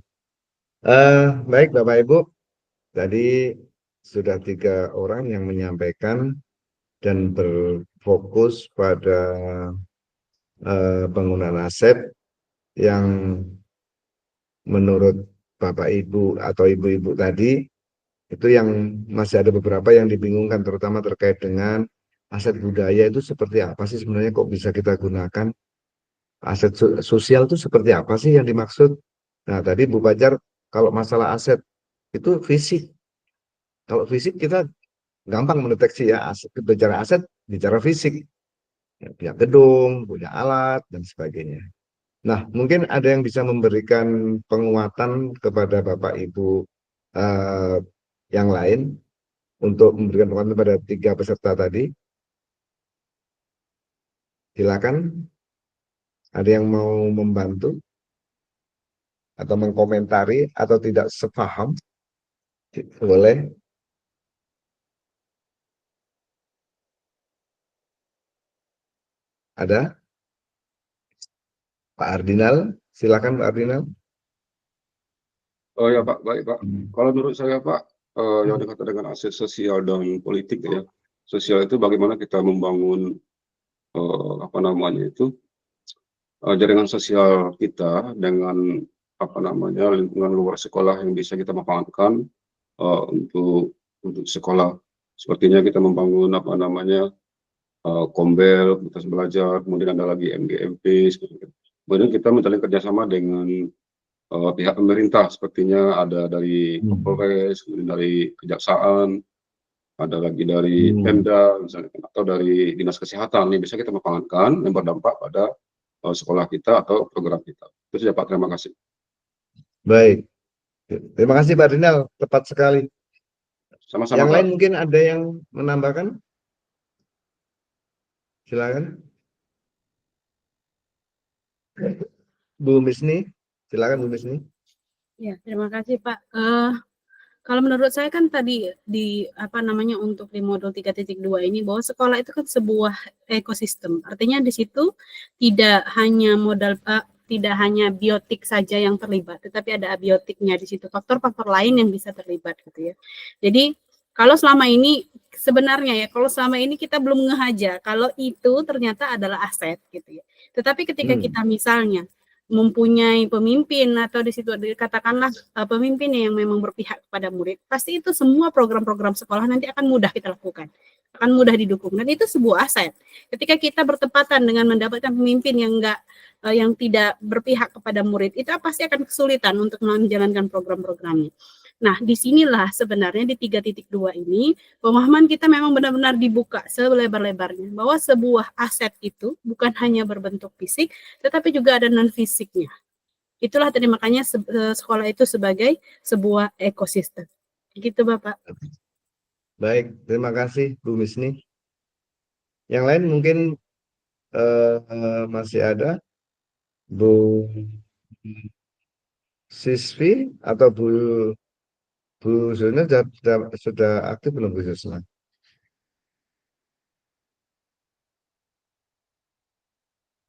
Baik Bapak Ibu, tadi sudah 3 orang yang menyampaikan dan berfokus pada penggunaan aset yang menurut Bapak Ibu atau Ibu-Ibu tadi itu yang masih ada beberapa yang dibingungkan, terutama terkait dengan aset budaya itu seperti apa sih sebenarnya, kok bisa kita gunakan, aset sosial itu seperti apa sih yang dimaksud. Nah tadi Bu Fajar, kalau masalah aset itu fisik, kalau fisik kita gampang mendeteksi ya, bicara aset bicara fisik, ya, punya gedung, punya alat dan sebagainya. Nah mungkin ada yang bisa memberikan penguatan kepada Bapak Ibu yang lain untuk memberikan penguatan pada 3 peserta tadi. Silakan, ada yang mau membantu atau mengkomentari atau tidak sepaham, boleh. Ada Pak Ardinal, silakan Pak Ardinal. Oh ya Pak, baik Pak. Kalau menurut saya Pak, yang dikatakan dengan aset sosial dan politik ya, sosial itu bagaimana kita membangun apa namanya itu jaringan sosial kita dengan apa namanya lingkungan luar sekolah yang bisa kita manfaatkan untuk sekolah. Sepertinya kita membangun apa namanya Kombel, kita belajar, kemudian ada lagi MGMP, kemudian kita menjalin kerjasama dengan pihak pemerintah, sepertinya ada dari Polres, kemudian dari Kejaksaan, ada lagi dari Pemda, misalnya, atau dari Dinas Kesehatan, ini bisa kita manfaatkan yang berdampak pada sekolah kita atau program kita. Itu saja Pak, terima kasih. Baik, terima kasih Pak Ardinal, tepat sekali. Sama-sama Yang Pak. lain mungkin ada yang menambahkan? Silakan. Bu Misni, silakan Bu Misni. Ya, terima kasih Pak. Kalau menurut saya kan tadi di apa namanya untuk di modul 3.2 ini bahwa sekolah itu kan sebuah ekosistem. Artinya di situ tidak hanya tidak hanya biotik saja yang terlibat, tetapi ada abiotiknya di situ, faktor-faktor lain yang bisa terlibat gitu ya. Jadi kalau selama ini sebenarnya ya, kalau selama ini kita belum ngehaja kalau itu ternyata adalah aset gitu ya. Tetapi ketika kita misalnya mempunyai pemimpin atau di situ dikatakanlah pemimpin yang memang berpihak kepada murid, pasti itu semua program-program sekolah nanti akan mudah kita lakukan, akan mudah didukung, dan itu sebuah aset. Ketika kita bertepatan dengan mendapatkan pemimpin yang yang tidak berpihak kepada murid, itu pasti akan kesulitan untuk menjalankan program-programnya. Nah, disinilah sebenarnya di 3.2 ini pemahaman kita memang benar-benar dibuka selebar-lebarnya bahwa sebuah aset itu bukan hanya berbentuk fisik, tetapi juga ada non-fisiknya. Itulah tadi makanya sekolah itu sebagai sebuah ekosistem. Gitu Bapak. Baik, terima kasih Bu Misni. Yang lain mungkin masih ada Bu Sisvi atau Bu Zuna sudah aktif belum Bu Zuna?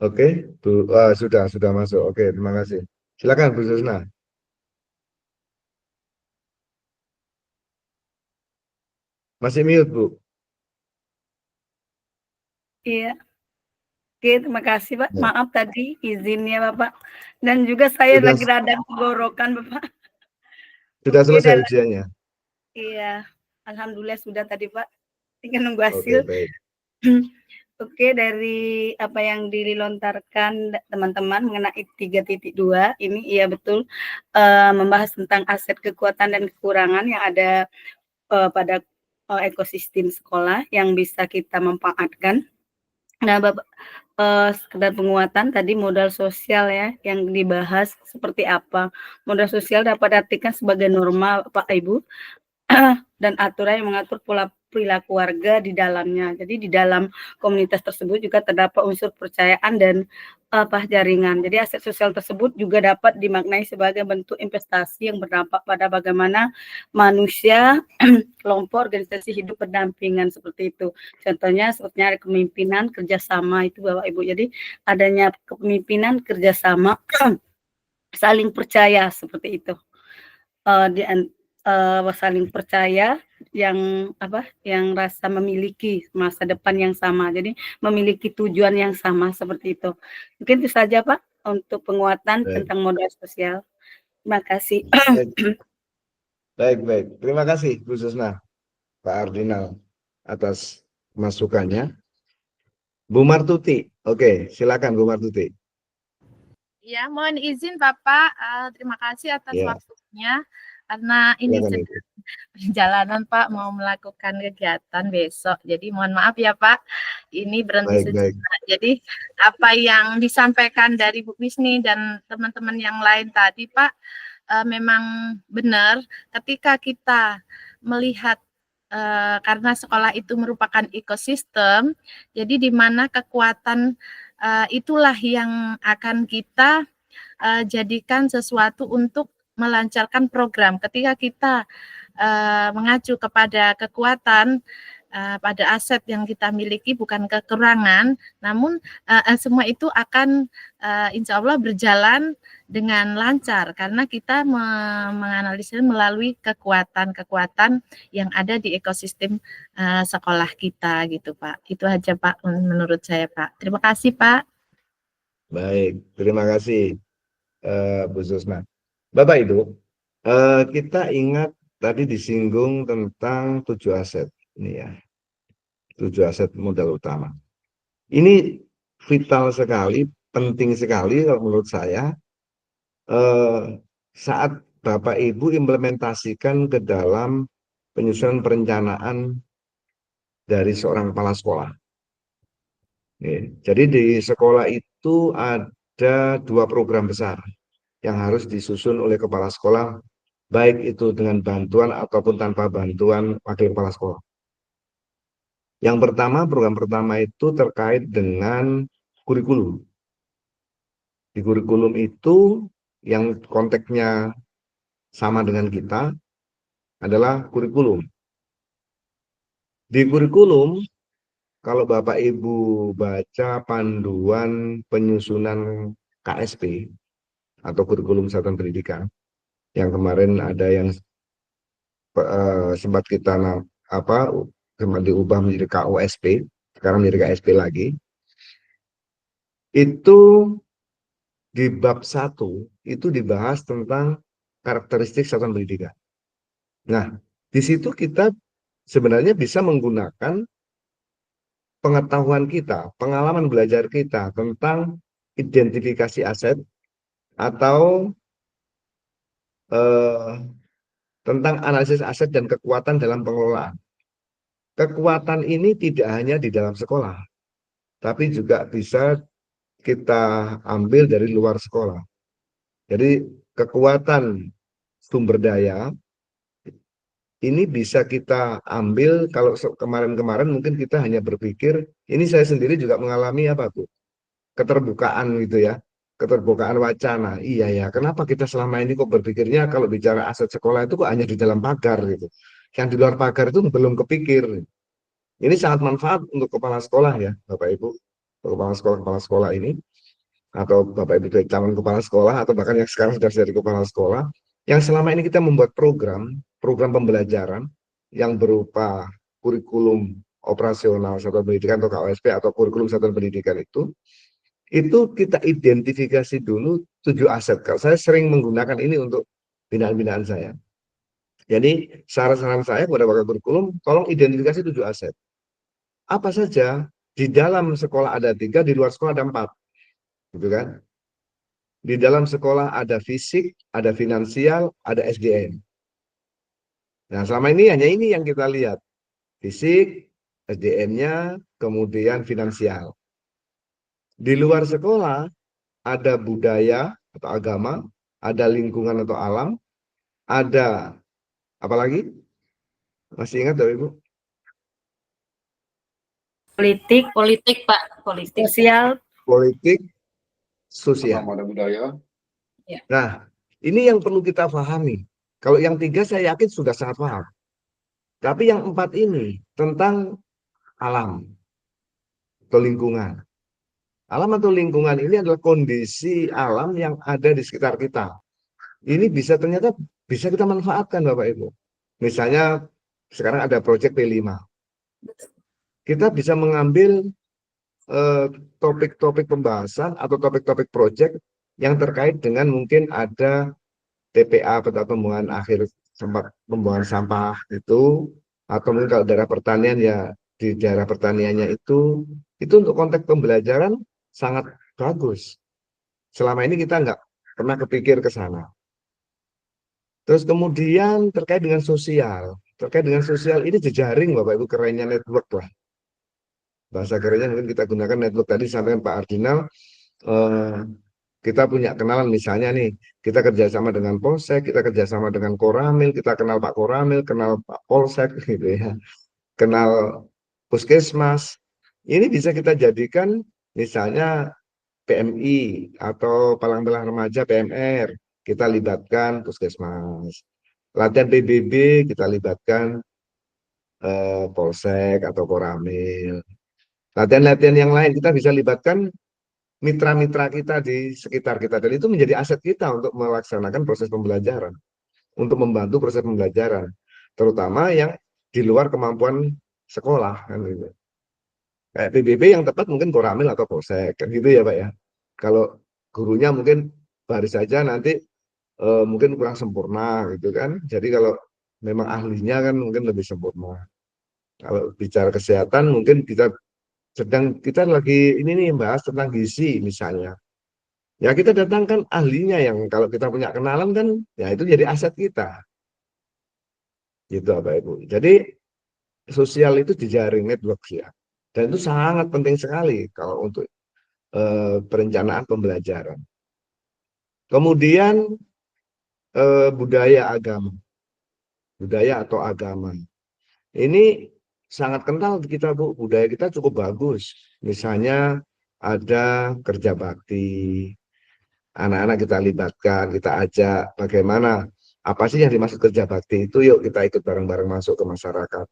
Oke, sudah masuk. Oke, terima kasih. Silakan Bu Zuna. Masih mute Bu. Iya. Oke, terima kasih Pak. Maaf tadi izinnya Bapak. Dan juga saya lagi rada tenggorokan Bapak. Sudah selesai ujiannya? Iya, alhamdulillah sudah tadi Pak. Tinggal nunggu hasil. Oke, baik. Oke, dari apa yang dilontarkan teman-teman mengenai 3.2 ini, iya betul, membahas tentang aset kekuatan dan kekurangan yang ada pada ekosistem sekolah yang bisa kita manfaatkan. Nah, Bapak, sekedar penguatan tadi modal sosial ya yang dibahas seperti apa. Modal sosial dapat diartikan sebagai norma Pak Ibu dan aturan yang mengatur pola perilaku warga di dalamnya. Jadi di dalam komunitas tersebut juga terdapat unsur kepercayaan dan jaringan. Jadi aset sosial tersebut juga dapat dimaknai sebagai bentuk investasi yang berdampak pada bagaimana manusia, kelompok, organisasi hidup berdampingan seperti itu. Contohnya sepertinya ada kepemimpinan, kerjasama itu Bapak Ibu. Jadi adanya kepemimpinan, kerjasama, saling percaya seperti itu. saling percaya, yang rasa memiliki masa depan yang sama. Jadi memiliki tujuan yang sama seperti itu. Mungkin itu saja Pak untuk penguatan Baik. tentang modal sosial. Terima kasih. Baik. Terima kasih Bu Susna, Pak Ardinal atas masukannya. Bu Martuti, oke, silakan Bu Martuti. Ya, mohon izin Bapak, terima kasih atas Ya, waktunya karena ini silakan sedang Ibu. perjalanan Pak mau melakukan kegiatan besok. Jadi mohon maaf ya Pak, ini berhenti Baik. sejenak. Jadi apa yang disampaikan dari Bu Wisni dan teman-teman yang lain tadi Pak, memang benar ketika kita melihat karena sekolah itu merupakan ekosistem, jadi di mana kekuatan itulah yang akan kita jadikan sesuatu untuk melancarkan program. Ketika kita mengacu kepada kekuatan, pada aset yang kita miliki bukan kekurangan, namun semua itu akan insya Allah berjalan dengan lancar karena kita menganalisis melalui kekuatan-kekuatan yang ada di ekosistem sekolah kita gitu Pak. Itu aja Pak menurut saya Pak. Terima kasih Pak. Baik, terima kasih Bu Susna. Bapak Ibu, kita ingat tadi disinggung tentang 7 aset ini ya, 7 aset modal utama. Ini vital sekali, penting sekali kalau menurut saya saat Bapak Ibu implementasikan ke dalam penyusunan perencanaan dari seorang kepala sekolah. Jadi di sekolah itu ada 2 program besar yang harus disusun oleh kepala sekolah, baik itu dengan bantuan ataupun tanpa bantuan wakil kepala sekolah. Yang pertama, program pertama itu terkait dengan kurikulum. Di kurikulum itu yang konteksnya sama dengan kita adalah kurikulum. Di kurikulum, kalau Bapak Ibu baca panduan penyusunan KSP atau kurikulum satuan pendidikan, yang kemarin ada yang sempat kita sempat diubah menjadi KOSP, sekarang menjadi KSP lagi. Itu di bab 1 itu dibahas tentang karakteristik satuan pendidikan. Nah, di situ kita sebenarnya bisa menggunakan pengetahuan kita, pengalaman belajar kita tentang identifikasi aset atau tentang analisis aset dan kekuatan dalam pengelolaan. Kekuatan ini tidak hanya di dalam sekolah, tapi juga bisa kita ambil dari luar sekolah. Jadi kekuatan sumber daya ini bisa kita ambil. Kalau kemarin-kemarin mungkin kita hanya berpikir, ini saya sendiri juga mengalami apa Bu? Keterbukaan gitu ya, keterbukaan wacana. Iya ya, kenapa kita selama ini kok berpikirnya kalau bicara aset sekolah itu kok hanya di dalam pagar gitu. Yang di luar pagar itu belum kepikir. Ini sangat manfaat untuk kepala sekolah ya, Bapak Ibu. Kepala sekolah ini, atau Bapak Ibu calon kepala sekolah, atau bahkan yang sekarang sudah jadi kepala sekolah, yang selama ini kita membuat program pembelajaran yang berupa kurikulum operasional satuan pendidikan atau KOSP atau kurikulum satuan pendidikan itu kita identifikasi dulu 7 aset. Kalau saya sering menggunakan ini untuk binaan-binaan saya. Jadi saran-saran saya kepada pakar kurikulum, tolong identifikasi 7 aset. Apa saja? Di dalam sekolah ada 3, di luar sekolah ada 4. Gitu kan? Di dalam sekolah ada fisik, ada finansial, ada SDM. Nah, selama ini hanya ini yang kita lihat. Fisik, SDM-nya, kemudian finansial. Di luar sekolah ada budaya atau agama, ada lingkungan atau alam, ada apa lagi? Masih ingat Bapak Ibu? Politik Pak, Politik, sosial. Agama dan budaya. Ya. Nah, ini yang perlu kita pahami. Kalau yang 3 saya yakin sudah sangat paham. Tapi yang 4 ini tentang alam atau lingkungan. Alam atau lingkungan ini adalah kondisi alam yang ada di sekitar kita. Ini bisa ternyata bisa kita manfaatkan Bapak Ibu. Misalnya sekarang ada proyek P5. Kita bisa mengambil topik-topik pembahasan atau topik-topik proyek yang terkait dengan mungkin ada TPA atau pembuangan akhir pembuangan sampah itu, atau mungkin kalau daerah pertanian ya di daerah pertaniannya itu untuk konteks pembelajaran sangat bagus. Selama ini kita nggak pernah kepikir ke sana. Terus kemudian terkait dengan sosial ini jejaring Bapak Ibu, kerennya network lah. Bahasa kerennya mungkin kita gunakan network. Tadi sampaikan Pak Ardinal, kita punya kenalan misalnya nih, kita kerjasama dengan Polsek, kita kerjasama dengan Koramil, kita kenal Pak Koramil, kenal Pak Polsek gitu ya, kenal Puskesmas. Ini bisa kita jadikan misalnya PMI atau Palang Belah Remaja PMR, kita libatkan Puskesmas. Latihan PBB kita libatkan Polsek atau Koramil. Latihan-latihan yang lain kita bisa libatkan mitra-mitra kita di sekitar kita, dan itu menjadi aset kita untuk melaksanakan proses pembelajaran, untuk membantu proses pembelajaran, terutama yang di luar kemampuan sekolah kan gitu. Kayak PBB yang tepat mungkin Koramil atau Polsek kan gitu ya Pak ya. Kalau gurunya mungkin baris saja nanti mungkin kurang sempurna gitu kan. Jadi kalau memang ahlinya kan mungkin lebih sempurna. Kalau bicara kesehatan mungkin kita lagi ini nih bahas tentang gizi misalnya. Ya kita datangkan ahlinya yang kalau kita punya kenalan kan ya itu jadi aset kita. Gitu Bapak Ibu. Jadi sosial itu jejaring network ya. Dan itu sangat penting sekali kalau untuk perencanaan pembelajaran. Kemudian budaya agama. Budaya atau agama. Ini sangat kental kita Bu, budaya kita cukup bagus. Misalnya ada kerja bakti, anak-anak kita libatkan, kita ajak bagaimana, apa sih yang dimaksud kerja bakti itu, yuk kita ikut bareng-bareng masuk ke masyarakat.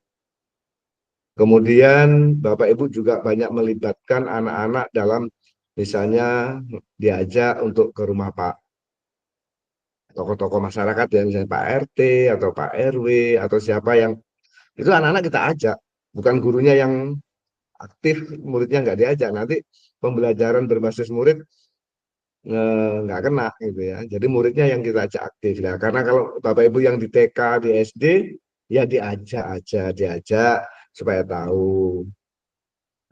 Kemudian Bapak Ibu juga banyak melibatkan anak-anak dalam misalnya diajak untuk ke rumah Pak tokoh-tokoh masyarakat ya, misalnya Pak RT atau Pak RW atau siapa yang itu anak-anak kita ajak, bukan gurunya yang aktif, muridnya nggak diajak, nanti pembelajaran berbasis murid nggak kena gitu ya. Jadi muridnya yang kita ajak aktif ya. Karena kalau Bapak Ibu yang di TK, di SD ya diajak supaya tahu.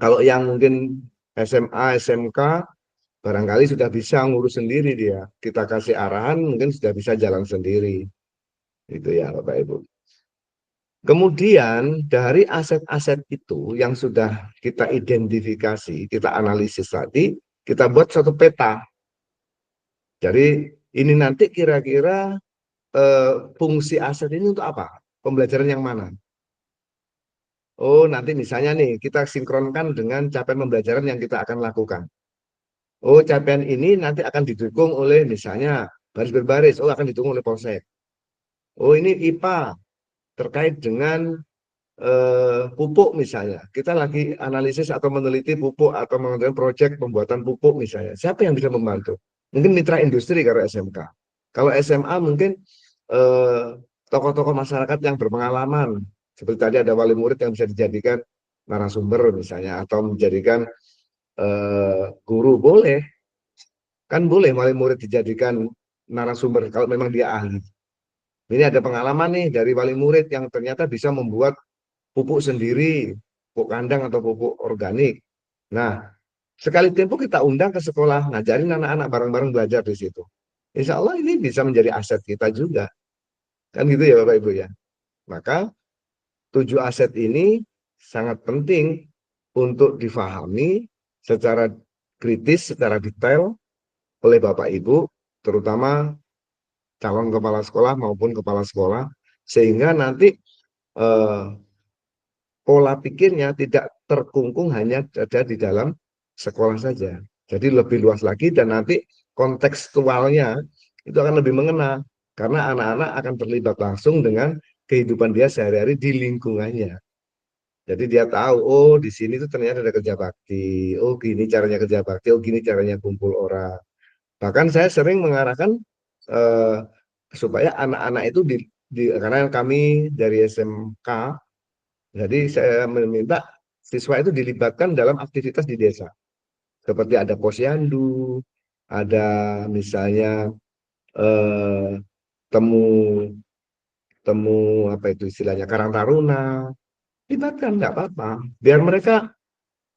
Kalau yang mungkin SMA, SMK barangkali sudah bisa ngurus sendiri dia. Kita kasih arahan mungkin sudah bisa jalan sendiri. Itu ya Bapak Ibu. Kemudian dari aset-aset itu yang sudah kita identifikasi, kita analisis tadi, kita buat satu peta. Jadi ini nanti kira-kira fungsi aset ini untuk apa? Pembelajaran yang mana? Oh, nanti misalnya nih kita sinkronkan dengan capaian pembelajaran yang kita akan lakukan. Oh, capaian ini nanti akan didukung oleh misalnya baris berbaris. Oh, akan didukung oleh Polsek. Oh, ini IPA terkait dengan pupuk misalnya. Kita lagi analisis atau meneliti pupuk atau mengerjakan proyek pembuatan pupuk misalnya. Siapa yang bisa membantu? Mungkin mitra industri kalau SMK. Kalau SMA mungkin tokoh-tokoh masyarakat yang berpengalaman. Seperti tadi ada wali murid yang bisa dijadikan narasumber misalnya, atau menjadikan guru boleh. Kan boleh wali murid dijadikan narasumber kalau memang dia ahli. Ini ada pengalaman nih dari wali murid yang ternyata bisa membuat pupuk sendiri, pupuk kandang atau pupuk organik. Nah, sekali tempo kita undang ke sekolah, ngajarin anak-anak bareng-bareng belajar di situ. Insya Allah ini bisa menjadi aset kita juga. Kan gitu ya Bapak Ibu ya. Maka 7 aset ini sangat penting untuk difahami secara kritis, secara detail oleh Bapak Ibu, terutama calon kepala sekolah maupun kepala sekolah, sehingga nanti pola pikirnya tidak terkungkung hanya ada di dalam sekolah saja. Jadi lebih luas lagi, dan nanti kontekstualnya itu akan lebih mengena karena anak-anak akan terlibat langsung dengan kehidupan dia sehari-hari di lingkungannya. Jadi dia tahu, oh di sini tuh ternyata ada kerja bakti, oh gini caranya kerja bakti, oh gini caranya kumpul orang. Bahkan saya sering mengarahkan supaya anak-anak itu karena kami dari SMK, jadi saya meminta siswa itu dilibatkan dalam aktivitas di desa, seperti ada posyandu, ada misalnya eh, temu apa itu istilahnya Karang Taruna, libatkan nggak apa-apa, biar mereka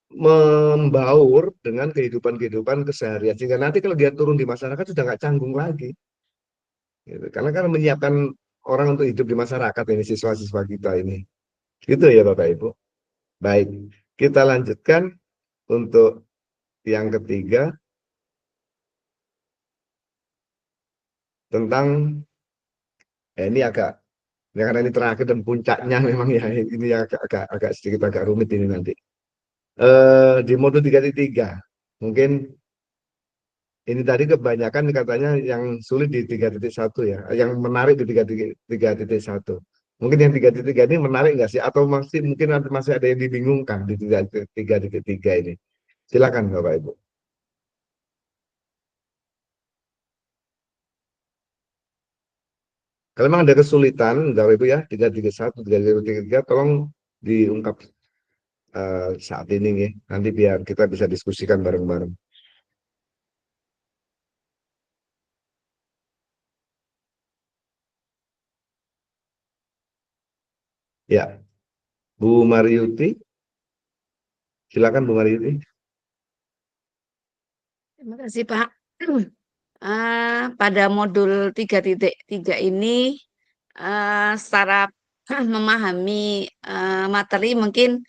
membaur dengan kehidupan keseharian, sehingga nanti kalau dia turun di masyarakat sudah nggak canggung lagi. Gitu. Karena kan menyiapkan orang untuk hidup di masyarakat ini siswa-siswa kita ini. Gitu ya Bapak Ibu. Baik, kita lanjutkan untuk yang ketiga tentang ini karena ini terakhir dan puncaknya memang ya ini agak sedikit agak rumit ini nanti. Di modul 3.3 mungkin ini tadi kebanyakan katanya yang sulit di 3.1 ya, yang menarik di 3.1. Mungkin yang 3.3 ini menarik nggak sih? Atau mungkin masih ada yang dibingungkan di 3.3 ini? Silakan Bapak Ibu. Kalau memang ada kesulitan, Bapak Ibu ya, 3.1, 3.3, tolong diungkap saat ini ya. Nanti biar kita bisa diskusikan bareng-bareng. Ya, Bu Mariuti, silakan Bu Mariuti. Terima kasih Pak. Pada modul 3.3 ini secara memahami materi mungkin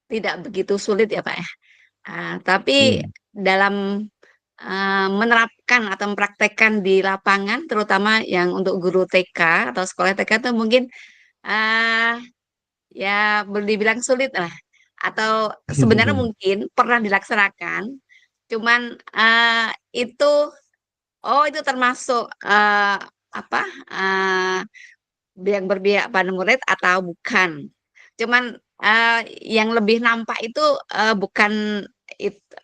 tidak begitu sulit ya Pak ya. Tapi dalam menerapkan atau mempraktekkan di lapangan, terutama yang untuk guru TK atau sekolah TK itu mungkin ya boleh dibilang sulit lah. Atau sebenarnya mungkin pernah dilaksanakan, cuman itu termasuk apa yang berpihak pada murid atau bukan. Cuman yang lebih nampak itu bukan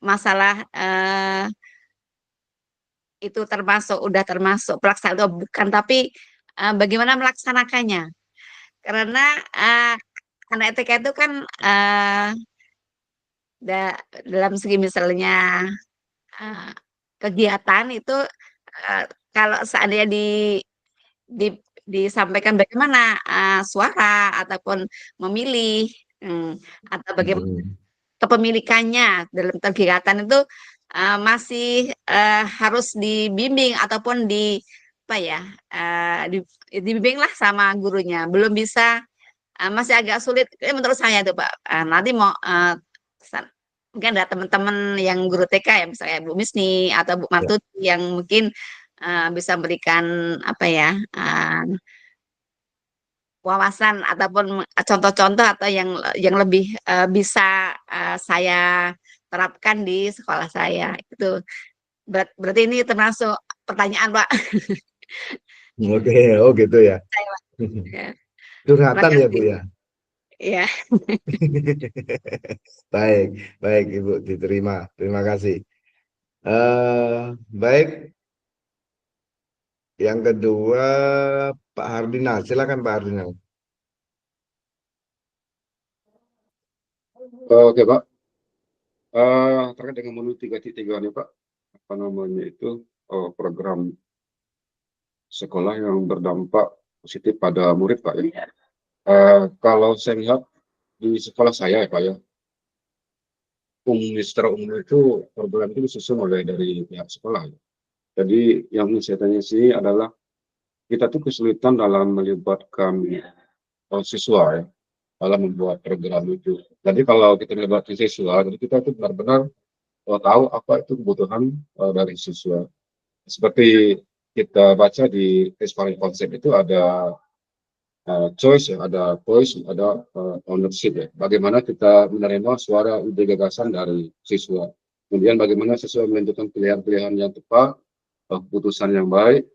masalah itu udah termasuk pelaksanaan atau bukan, tapi bagaimana melaksanakannya. Karena anak TK itu kan dalam segi misalnya kegiatan itu kalau seandainya disampaikan bagaimana suara ataupun memilih atau bagaimana kepemilikannya dalam kegiatan itu masih harus dibimbing ataupun dibimbing lah sama gurunya, belum bisa, masih agak sulit menurut saya tuh Pak. Nanti mau mungkin ada teman-teman yang guru TK ya, misalnya Bu Misni atau Bu Martuti yang mungkin bisa memberikan wawasan ataupun contoh-contoh atau yang lebih bisa saya terapkan di sekolah saya. Itu berarti ini termasuk pertanyaan Pak. Oke, gitu ya. Curhatan ya Bu ya. Iya. Baik Ibu, diterima. Terima kasih. Baik. Yang kedua Pak Hardinal, silakan Pak Hardinal. Oke Pak, terkait dengan modul 3.3 nih Pak, apa namanya itu program sekolah yang berdampak positif pada murid Pak ya. Kalau saya lihat di sekolah saya ya Pak ya, secara umum itu program itu disusun oleh dari pihak sekolah ya. Jadi yang saya tanya sih adalah kita tuh kesulitan dalam melibatkan siswa ya dalam membuat program itu. Jadi kalau kita melibatkan siswa, jadi kita itu benar-benar tahu apa itu kebutuhan dari siswa. Seperti kita baca di Inspiring Concept itu ada choice ya, ada voice, ada ownership ya. Bagaimana kita menerima suara ide gagasan dari siswa. Kemudian bagaimana siswa menentukan pilihan-pilihan yang tepat, keputusan yang baik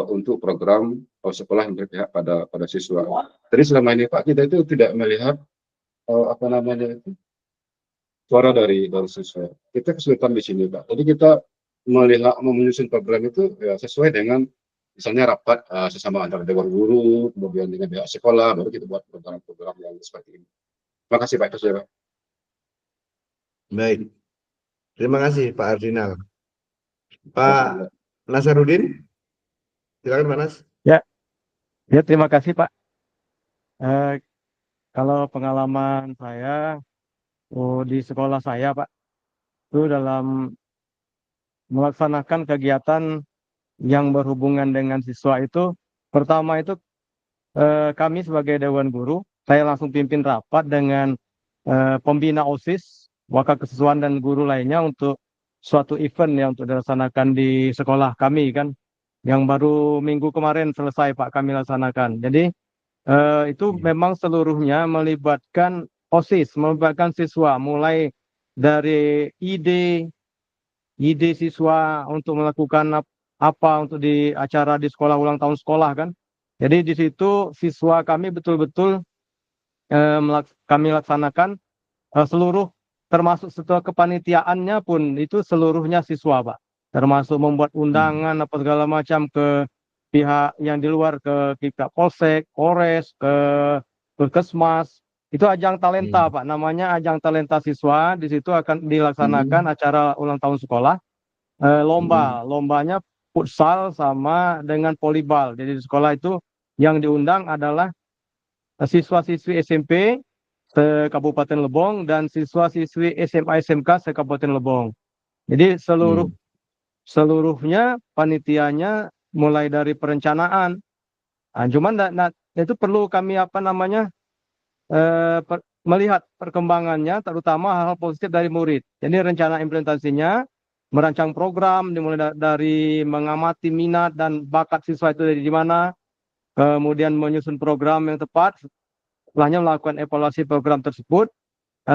untuk program sekolah yang berpihak pada siswa. Jadi selama ini Pak, kita itu tidak melihat suara dari siswa. Kita kesulitan di sini Pak. Jadi kita menyusun program itu ya sesuai dengan misalnya rapat sesama antara dewan guru, kemudian dengan pihak sekolah, baru kita buat program-program yang seperti ini. Terima kasih Pak, itu saja Pak. Baik. Terima kasih Pak Ardinal. Pak Nasarudin, silakan Pak Nas. Ya, terima kasih Pak. Kalau pengalaman saya di sekolah saya Pak, itu dalam melaksanakan kegiatan yang berhubungan dengan siswa itu, pertama itu kami sebagai Dewan Guru, saya langsung pimpin rapat dengan pembina OSIS, wakil kesiswaan dan guru lainnya untuk suatu event yang untuk dilaksanakan di sekolah kami kan, yang baru minggu kemarin selesai Pak kami laksanakan. Jadi itu memang seluruhnya melibatkan OSIS, melibatkan siswa, mulai dari ide siswa untuk melakukan apa untuk di acara di sekolah ulang tahun sekolah kan. Jadi di situ siswa kami betul-betul kami laksanakan seluruh, termasuk setelah kepanitiaannya pun itu seluruhnya siswa Pak, termasuk membuat undangan apa segala macam ke pihak yang di luar, ke pihak Polsek, Polres, ke Puskesmas. Itu ajang talenta Pak, namanya ajang talenta siswa. Di situ akan dilaksanakan acara ulang tahun sekolah. Lombanya futsal sama dengan volleyball. Jadi di sekolah itu yang diundang adalah siswa-siswi SMP se-Kabupaten Lebong dan siswa-siswi SMA SMK se-Kabupaten Lebong. Jadi seluruhnya panitianya mulai dari perencanaan. Cuman itu perlu kami melihat perkembangannya, terutama hal-hal positif dari murid. Jadi rencana implementasinya, merancang program dimulai dari mengamati minat dan bakat siswa itu dari mana, kemudian menyusun program yang tepat, setelahnya melakukan evaluasi program tersebut.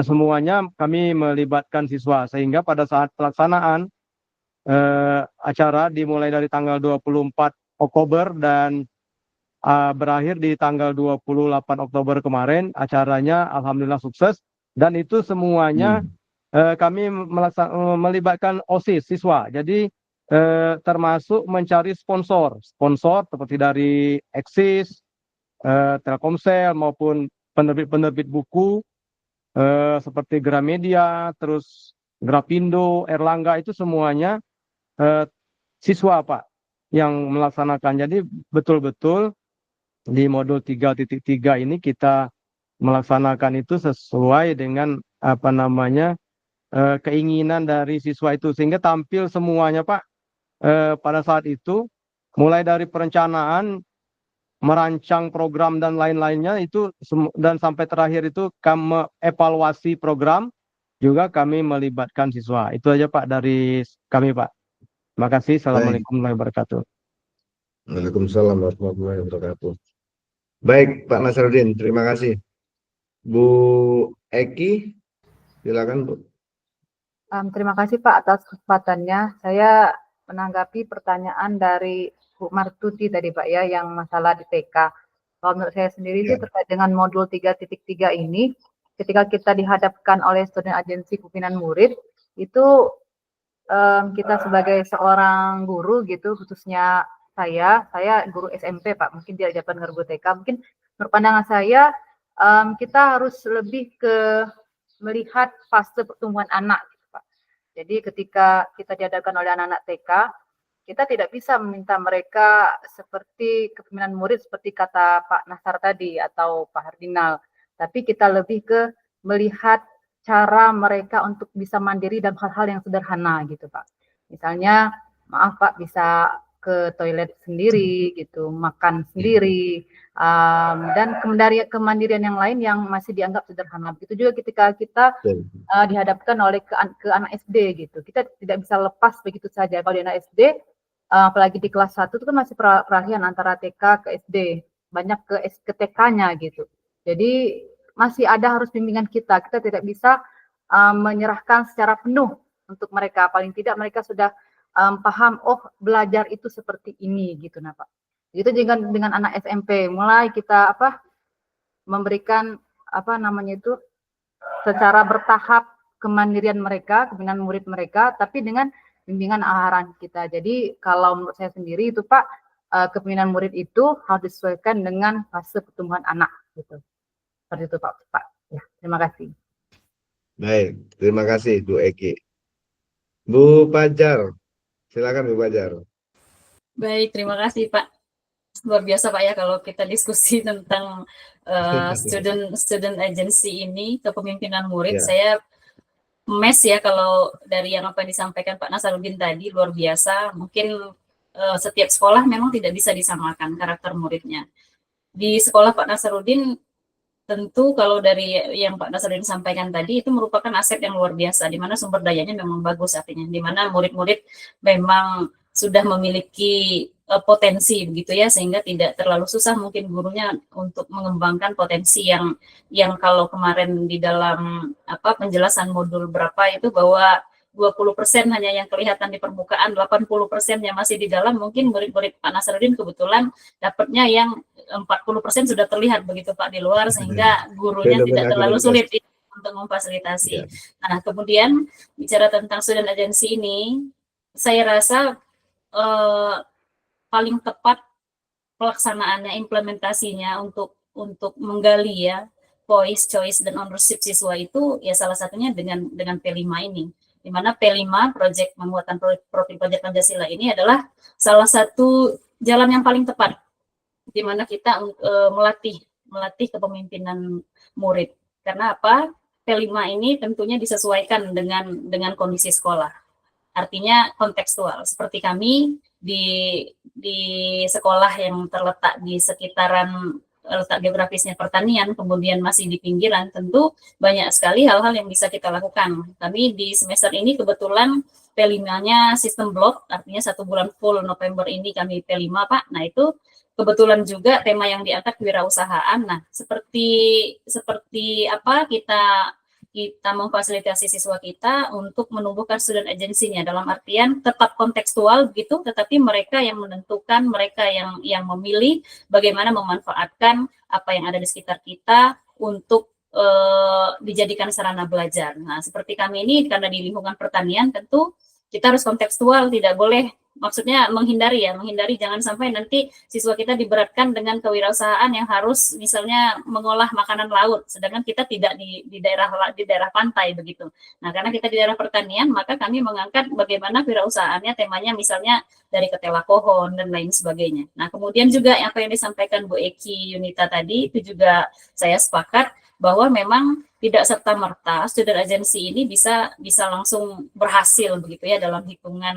Semuanya kami melibatkan siswa, sehingga pada saat pelaksanaan acara dimulai dari tanggal 24 Oktober dan berakhir di tanggal 28 Oktober kemarin, acaranya alhamdulillah sukses, dan itu semuanya kami melibatkan OSIS siswa. Jadi termasuk mencari sponsor seperti dari Eksis, Telkomsel maupun penerbit buku seperti Gramedia, terus Grapindo, Erlangga, itu semuanya siswa Pak yang melaksanakan. Jadi betul-betul di modul 3.3 ini kita melaksanakan itu sesuai dengan keinginan dari siswa itu, sehingga tampil semuanya Pak pada saat itu, mulai dari perencanaan, merancang program dan lain-lainnya itu, dan sampai terakhir itu kami evaluasi program juga kami melibatkan siswa. Itu aja Pak dari kami Pak. Terima kasih. Assalamualaikum warahmatullahi wabarakatuh. Waalaikumsalam warahmatullahi wabarakatuh. Baik Pak Nasarudin, terima kasih. Bu Eki, silakan Bu. Terima kasih Pak atas kesempatannya. Saya menanggapi pertanyaan dari Bu Martuti tadi Pak ya, yang masalah di TK. Kalau menurut saya sendiri itu terkait dengan modul 3.3 ini, ketika kita dihadapkan oleh student agency pimpinan murid, itu kita sebagai seorang guru gitu, khususnya saya guru SMP Pak, mungkin dia jabat dengan guru TK, mungkin menurut pandangan saya kita harus lebih ke melihat fase pertumbuhan anak gitu, Pak. Jadi ketika kita dihadapkan oleh anak-anak TK, kita tidak bisa meminta mereka seperti kepemimpinan murid seperti kata Pak Nasar tadi atau Pak Hardinal, tapi kita lebih ke melihat cara mereka untuk bisa mandiri dalam hal-hal yang sederhana gitu Pak. Misalnya, maaf Pak, bisa ke toilet sendiri gitu, makan sendiri, dan kemandirian yang lain yang masih dianggap sederhana. Begitu juga ketika kita dihadapkan oleh ke anak SD gitu, kita tidak bisa lepas begitu saja. Kalau di anak SD, apalagi di kelas 1 itu kan masih peralihan antara TK ke SD, banyak ke TK-nya gitu. Jadi masih ada harus bimbingan kita tidak bisa menyerahkan secara penuh untuk mereka. Paling tidak mereka sudah paham, oh belajar itu seperti ini gitu nah Pak. Gitu juga dengan anak SMP, mulai kita memberikan secara bertahap kemandirian mereka, kepemimpinan murid mereka, tapi dengan bimbingan arahan kita. Jadi kalau menurut saya sendiri itu Pak, kepemimpinan murid itu harus disesuaikan dengan fase pertumbuhan anak gitu. Seperti itu Pak. Ya, terima kasih. Baik, terima kasih Bu Eki. Bu Fajar, silakan Bu Fajar. Baik, terima kasih Pak. Luar biasa Pak ya kalau kita diskusi tentang student agency ini, kepemimpinan murid. Ya. Saya mes ya kalau dari yang apa yang disampaikan Pak Nasaruddin tadi, luar biasa. Mungkin setiap sekolah memang tidak bisa disamakan karakter muridnya. Di sekolah Pak Nasaruddin tentu kalau dari yang Pak Nasaruddin sampaikan tadi itu merupakan aset yang luar biasa, di mana sumber dayanya memang bagus artinya, di mana murid-murid memang sudah memiliki potensi begitu ya, sehingga tidak terlalu susah mungkin gurunya untuk mengembangkan potensi yang kalau kemarin di dalam penjelasan modul berapa itu bahwa 20% hanya yang kelihatan di permukaan, 80%-nya masih di dalam. Mungkin murid-murid Pak Nasaruddin kebetulan dapatnya yang 40% sudah terlihat begitu Pak di luar, sehingga gurunya tidak terlalu sulit untuk memfasilitasi. Nah, kemudian bicara tentang student agency ini, saya rasa paling tepat pelaksanaannya, implementasinya untuk menggali ya voice, choice, dan ownership siswa itu ya salah satunya dengan P5 ini. Di mana P5 proyek penguatan profil pelajar Pancasila ini adalah salah satu jalan yang paling tepat di mana kita melatih kepemimpinan murid. Karena apa? P5 ini tentunya disesuaikan dengan kondisi sekolah. Artinya kontekstual. Seperti kami di sekolah yang terletak di sekitaran letak geografisnya pertanian, kemudian masih di pinggiran, tentu banyak sekali hal-hal yang bisa kita lakukan. Kami di semester ini kebetulan P5-nya sistem blok, artinya 1 bulan full November ini kami P5 Pak. Nah itu kebetulan juga tema yang diangkat kewirausahaan. Nah seperti apa kita memfasilitasi siswa kita untuk menumbuhkan student agency-nya, dalam artian tetap kontekstual gitu, tetapi mereka yang menentukan, mereka yang memilih bagaimana memanfaatkan apa yang ada di sekitar kita untuk dijadikan sarana belajar. Nah, seperti kami ini karena di lingkungan pertanian tentu kita harus kontekstual, tidak boleh, maksudnya menghindari jangan sampai nanti siswa kita diberatkan dengan kewirausahaan yang harus misalnya mengolah makanan laut, sedangkan kita tidak di daerah pantai begitu. Nah, karena kita di daerah pertanian, maka kami mengangkat bagaimana kewirausahaannya, temanya misalnya dari ketela kohon dan lain sebagainya. Nah, kemudian juga apa yang disampaikan Bu Eki Yunita tadi, itu juga saya sepakat bahwa memang tidak serta-merta student agency ini bisa langsung berhasil begitu ya dalam hitungan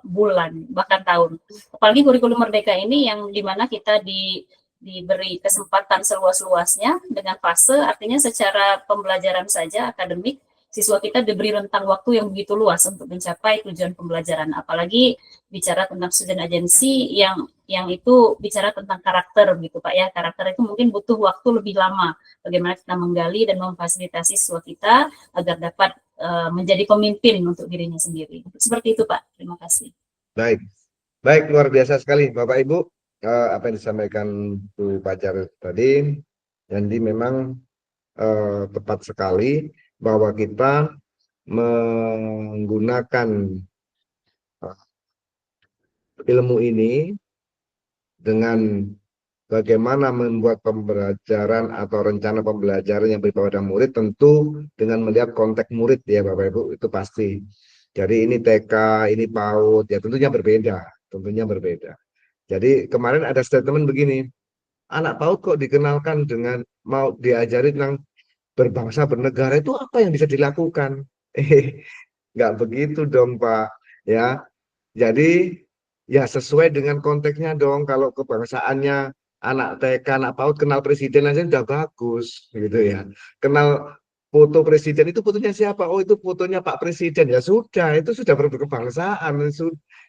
bulan bahkan tahun. Apalagi kurikulum Merdeka ini yang dimana kita diberi kesempatan seluas-luasnya dengan fase, artinya secara pembelajaran saja akademik siswa kita diberi rentang waktu yang begitu luas untuk mencapai tujuan pembelajaran. Apalagi bicara tentang student agency yang itu bicara tentang karakter gitu Pak ya. Karakter itu mungkin butuh waktu lebih lama. Bagaimana kita menggali dan memfasilitasi siswa kita agar dapat menjadi pemimpin untuk dirinya sendiri. Seperti itu Pak. Terima kasih. Baik, luar biasa sekali Bapak Ibu apa yang disampaikan Bu Fajar tadi. Jadi memang tepat sekali bahwa kita menggunakan ilmu ini dengan bagaimana membuat pembelajaran atau rencana pembelajaran yang beribawa pada murid, tentu dengan melihat konteks murid ya Bapak Ibu, itu pasti. Jadi ini TK, ini PAUD, ya tentunya berbeda. Jadi kemarin ada statement begini, anak PAUD kok dikenalkan dengan mau diajari tentang berbangsa bernegara, itu apa yang bisa dilakukan? Nggak begitu dong Pak ya. Jadi ya sesuai dengan konteksnya dong. Kalau kebangsaannya anak TK, anak PAUD kenal presiden aja udah bagus gitu ya. Kenal foto presiden, itu fotonya siapa? Oh itu fotonya Pak Presiden, ya sudah, itu sudah berkebangsaan.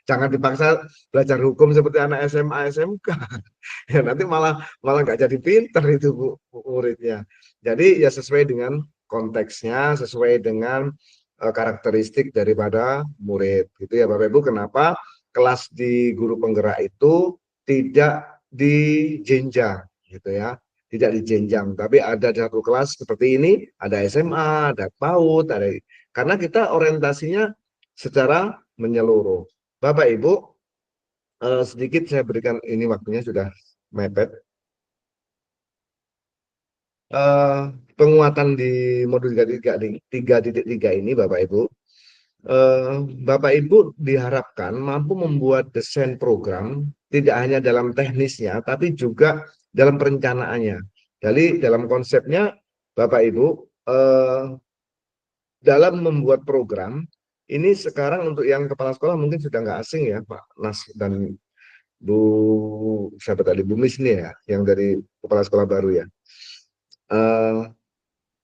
Jangan dipaksa belajar hukum seperti anak SMA SMK. Ya nanti malah nggak jadi pinter itu muridnya. Jadi ya sesuai dengan konteksnya, sesuai dengan karakteristik daripada murid gitu ya Bapak Ibu. Kenapa kelas di guru penggerak itu tidak dijenjang gitu ya, tidak dijenjang, tapi ada satu kelas seperti ini, ada SMA, ada PAUD, karena kita orientasinya secara menyeluruh. Bapak Ibu, sedikit saya berikan, ini waktunya sudah mepet. Penguatan di modul 3.3 ini Bapak Ibu, Bapak Ibu diharapkan mampu membuat desain program tidak hanya dalam teknisnya tapi juga dalam perencanaannya. Jadi dalam konsepnya Bapak Ibu, dalam membuat program ini sekarang untuk yang kepala sekolah mungkin sudah nggak asing ya Pak Nas dan Bu siapa tadi, Bu Misni ya, yang dari kepala sekolah baru ya.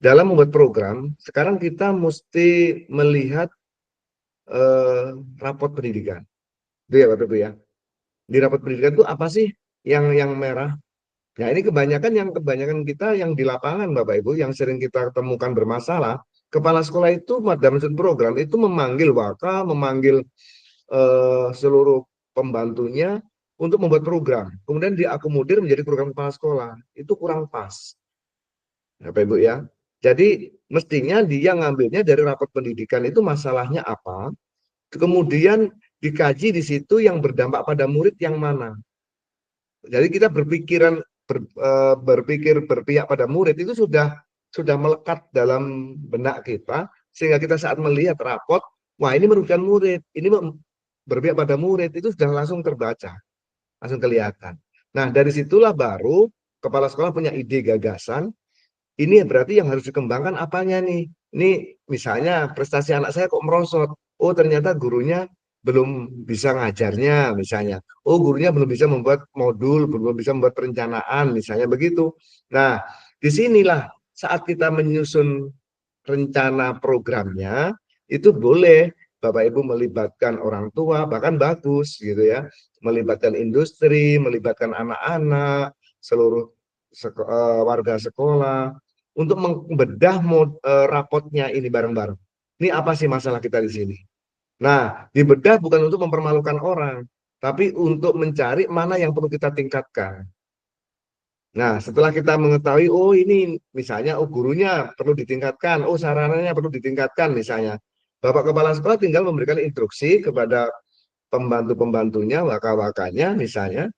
Dalam membuat program sekarang kita mesti melihat rapot pendidikan, itu ya Bapak Ibu ya. Di rapot pendidikan itu apa sih yang merah? Nah ini kebanyakan kita yang di lapangan Bapak Ibu yang sering kita temukan bermasalah, kepala sekolah itu dalam suatu program itu memanggil waka, memanggil seluruh pembantunya untuk membuat program, kemudian diakomodir menjadi program kepala sekolah, itu kurang pas Bapak Ibu ya. Jadi mestinya dia ngambilnya dari rapot pendidikan itu masalahnya apa, kemudian dikaji di situ yang berdampak pada murid yang mana. Jadi kita berpikir berpihak pada murid itu sudah melekat dalam benak kita, sehingga kita saat melihat rapot, wah ini merugikan murid, ini berpihak pada murid, itu sudah langsung terbaca, langsung kelihatan. Nah dari situlah baru kepala sekolah punya ide gagasan, ini berarti yang harus dikembangkan apanya nih? Ini misalnya prestasi anak saya kok merosot, oh ternyata gurunya belum bisa ngajarnya misalnya, oh gurunya belum bisa membuat modul, belum bisa membuat perencanaan misalnya begitu. Nah disinilah saat kita menyusun rencana programnya itu boleh Bapak Ibu melibatkan orang tua, bahkan bagus gitu ya, melibatkan industri, melibatkan anak-anak, seluruh warga sekolah untuk membedah rapotnya ini bareng-bareng. Ini apa sih masalah kita di sini? Nah, dibedah bukan untuk mempermalukan orang, tapi untuk mencari mana yang perlu kita tingkatkan. Nah, setelah kita mengetahui, oh ini misalnya, oh gurunya perlu ditingkatkan, oh sarananya perlu ditingkatkan misalnya. Bapak Kepala Sekolah tinggal memberikan instruksi kepada pembantu-pembantunya, waka-wakanya misalnya,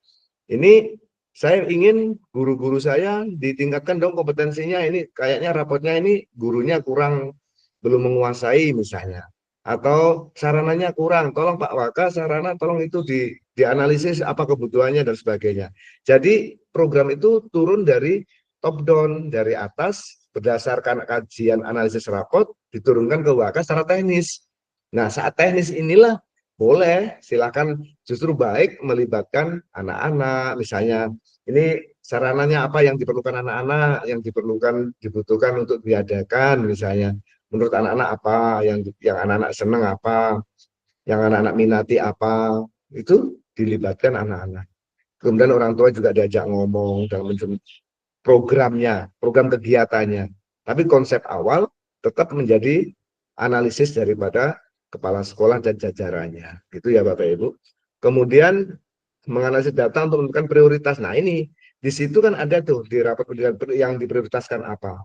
ini saya ingin guru-guru saya ditingkatkan dong kompetensinya, ini kayaknya rapotnya ini gurunya kurang, belum menguasai misalnya. Atau sarananya kurang, tolong Pak Waka sarana tolong itu dianalisis apa kebutuhannya dan sebagainya. Jadi program itu turun dari top down, dari atas berdasarkan kajian analisis rapot diturunkan ke Waka secara teknis. Nah saat teknis inilah boleh silakan justru baik melibatkan anak-anak misalnya, ini sarananya apa yang diperlukan anak-anak, yang dibutuhkan untuk diadakan misalnya. Menurut anak-anak apa, yang anak-anak senang apa, yang anak-anak minati apa, itu dilibatkan anak-anak. Kemudian orang tua juga diajak ngomong dalam programnya, program kegiatannya. Tapi konsep awal tetap menjadi analisis daripada kepala sekolah dan jajarannya. Gitu ya Bapak Ibu. Kemudian menganalisis data untuk menentukan prioritas. Nah ini, di situ kan ada tuh di rapat pendidikan yang diprioritaskan apa.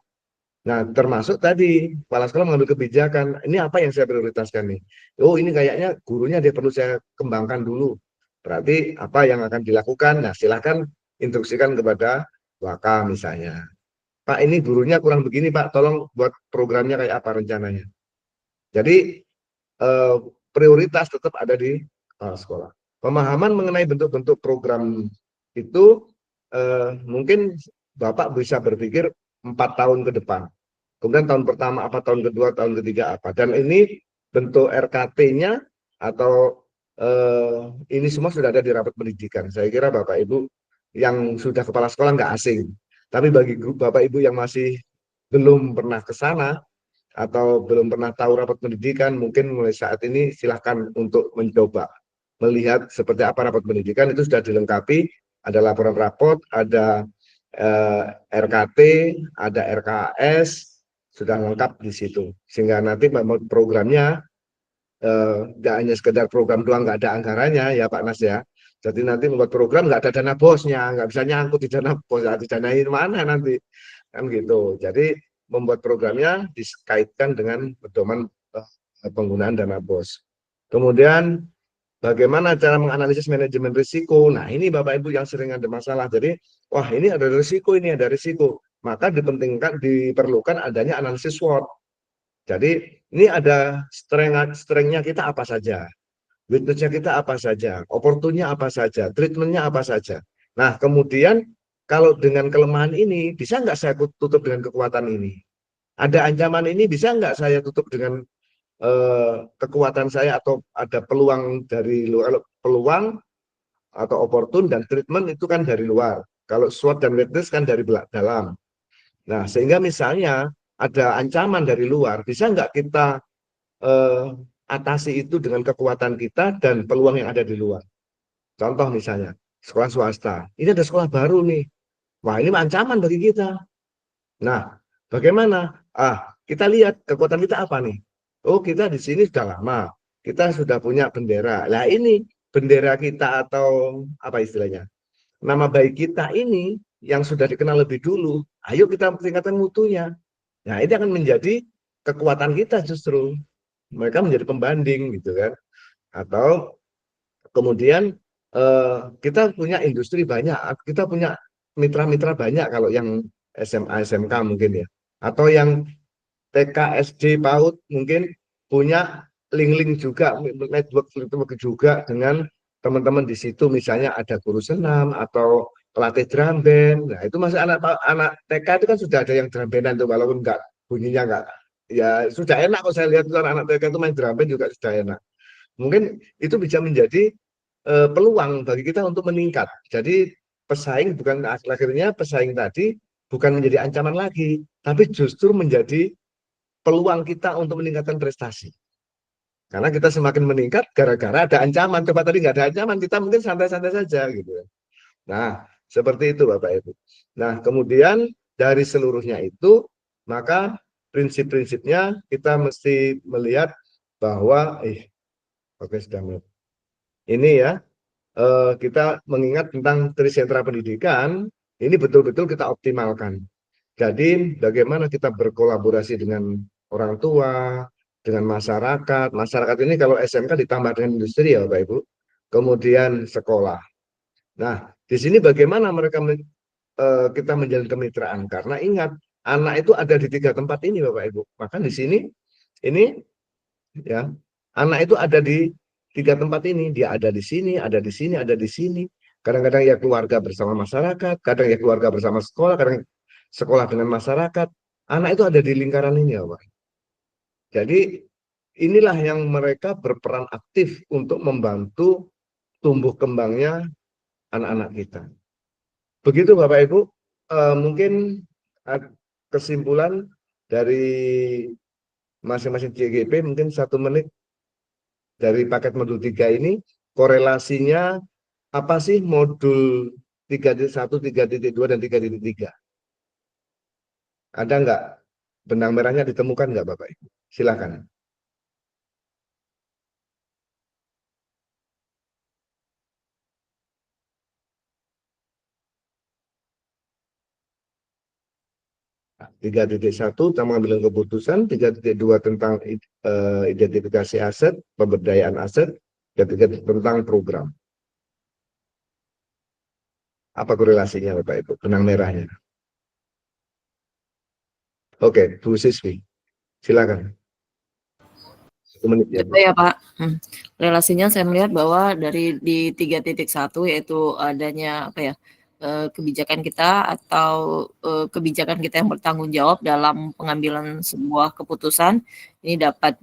Nah, termasuk tadi kepala sekolah mengambil kebijakan, ini apa yang saya prioritaskan nih? Oh, ini kayaknya gurunya dia perlu saya kembangkan dulu. Berarti apa yang akan dilakukan? Nah, silahkan instruksikan kepada Waka misalnya. Pak, ini gurunya kurang begini, Pak. Tolong buat programnya kayak apa rencananya. Jadi, prioritas tetap ada di kepala sekolah. Pemahaman mengenai bentuk-bentuk program itu mungkin Bapak bisa berpikir 4 tahun ke depan. Kemudian tahun pertama apa, tahun kedua, tahun ketiga apa. Dan ini bentuk RKT-nya atau ini semua sudah ada di rapat pendidikan. Saya kira Bapak Ibu yang sudah kepala sekolah nggak asing. Tapi bagi Bapak Ibu yang masih belum pernah ke sana atau belum pernah tahu rapat pendidikan, mungkin mulai saat ini silahkan untuk mencoba melihat seperti apa rapat pendidikan. Itu sudah dilengkapi, ada laporan rapot, ada RKT, ada RKS, sudah lengkap di situ. Sehingga nanti programnya nggak hanya sekedar program doang, nggak ada anggarannya ya Pak Nas ya. Jadi nanti membuat program nggak ada dana bosnya, nggak bisa nyangkut di dana bos, didanain mana nanti kan gitu. Jadi membuat programnya dikaitkan dengan pedoman penggunaan dana bos. Kemudian bagaimana cara menganalisis manajemen risiko. Nah, ini Bapak Ibu yang sering ada masalah. Jadi, wah ini ada risiko, ini ada risiko. Maka diperlukan adanya analisis SWOT. Jadi, ini ada strength-nya kita apa saja, weakness-nya kita apa saja, opportunity-nya apa saja, treatment-nya apa saja. Nah, kemudian kalau dengan kelemahan ini, bisa nggak saya tutup dengan kekuatan ini? Ada ancaman ini, bisa nggak saya tutup dengan kekuatan saya, atau ada peluang dari luar? Kalau peluang atau opportun dan treatment itu kan dari luar. Kalau SWOT dan weakness kan dari dalam. Nah, sehingga misalnya ada ancaman dari luar, bisa nggak kita atasi itu dengan kekuatan kita dan peluang yang ada di luar? Contoh misalnya, sekolah swasta. Ini ada sekolah baru nih. Wah, ini ancaman bagi kita. Nah, bagaimana? Kita lihat kekuatan kita apa nih? Oh, kita di sini sudah lama. Kita sudah punya bendera. Nah, ini bendera kita, atau apa istilahnya? Nama baik kita ini yang sudah dikenal lebih dulu. Ayo kita tingkatkan mutunya. Nah, ini akan menjadi kekuatan kita justru. Mereka menjadi pembanding gitu kan. Atau kemudian kita punya industri banyak, kita punya mitra-mitra banyak kalau yang SMA, SMK mungkin ya. Atau yang TK, SD, PAUD mungkin punya link-link juga, network juga dengan teman-teman di situ. Misalnya ada guru senam atau pelatih drum band. Nah, itu masih anak TK itu kan sudah ada yang drum bandan tuh, walaupun enggak bunyinya enggak, ya sudah enak. Kalau saya lihat anak TK itu main drum band juga sudah enak. Mungkin itu bisa menjadi peluang bagi kita untuk meningkat. Jadi pesaing bukan, akhirnya pesaing tadi bukan menjadi ancaman lagi, tapi justru menjadi peluang kita untuk meningkatkan prestasi. Karena kita semakin meningkat gara-gara ada ancaman. Coba tadi nggak ada ancaman, kita mungkin santai-santai saja gitu. Nah, seperti itu Bapak Ibu. Nah, kemudian dari seluruhnya itu, maka prinsip-prinsipnya kita mesti melihat bahwa oke, sudah ini ya, kita mengingat tentang trisentra pendidikan, ini betul-betul kita optimalkan. Jadi bagaimana kita berkolaborasi dengan orang tua, dengan masyarakat. Masyarakat ini kalau SMK ditambah dengan industri ya Bapak Ibu. Kemudian sekolah. Nah, di sini bagaimana kita menjalin kemitraan? Karena ingat, anak itu ada di 3 tempat ini Bapak Ibu. Maka di sini ini ya, anak itu ada di 3 tempat ini. Dia ada di sini, ada di sini, ada di sini. Kadang-kadang ya keluarga bersama masyarakat, kadang ya keluarga bersama sekolah, kadang sekolah dengan masyarakat. Anak itu ada di lingkaran ini ya Pak. Jadi inilah yang mereka berperan aktif untuk membantu tumbuh kembangnya anak-anak kita. Begitu Bapak Ibu, mungkin kesimpulan dari masing-masing CGP mungkin 1 menit dari paket modul 3 ini, korelasinya apa sih modul 3.1, 3.2, dan 3.3? Ada nggak? Benang merahnya ditemukan nggak Bapak Ibu? Silakan. Nah, 3.1 tentang pengambilan keputusan, 3.2 tentang identifikasi aset, pemberdayaan aset, 3.3 tentang program. Apa korelasinya Bapak Ibu? Benang merahnya. Oke, Bu Siswi, silakan. 1 menit ya, Bu. Ya Pak, relasinya saya melihat bahwa dari di 3.1 yaitu adanya apa ya, kebijakan kita atau kebijakan kita yang bertanggung jawab dalam pengambilan sebuah keputusan ini dapat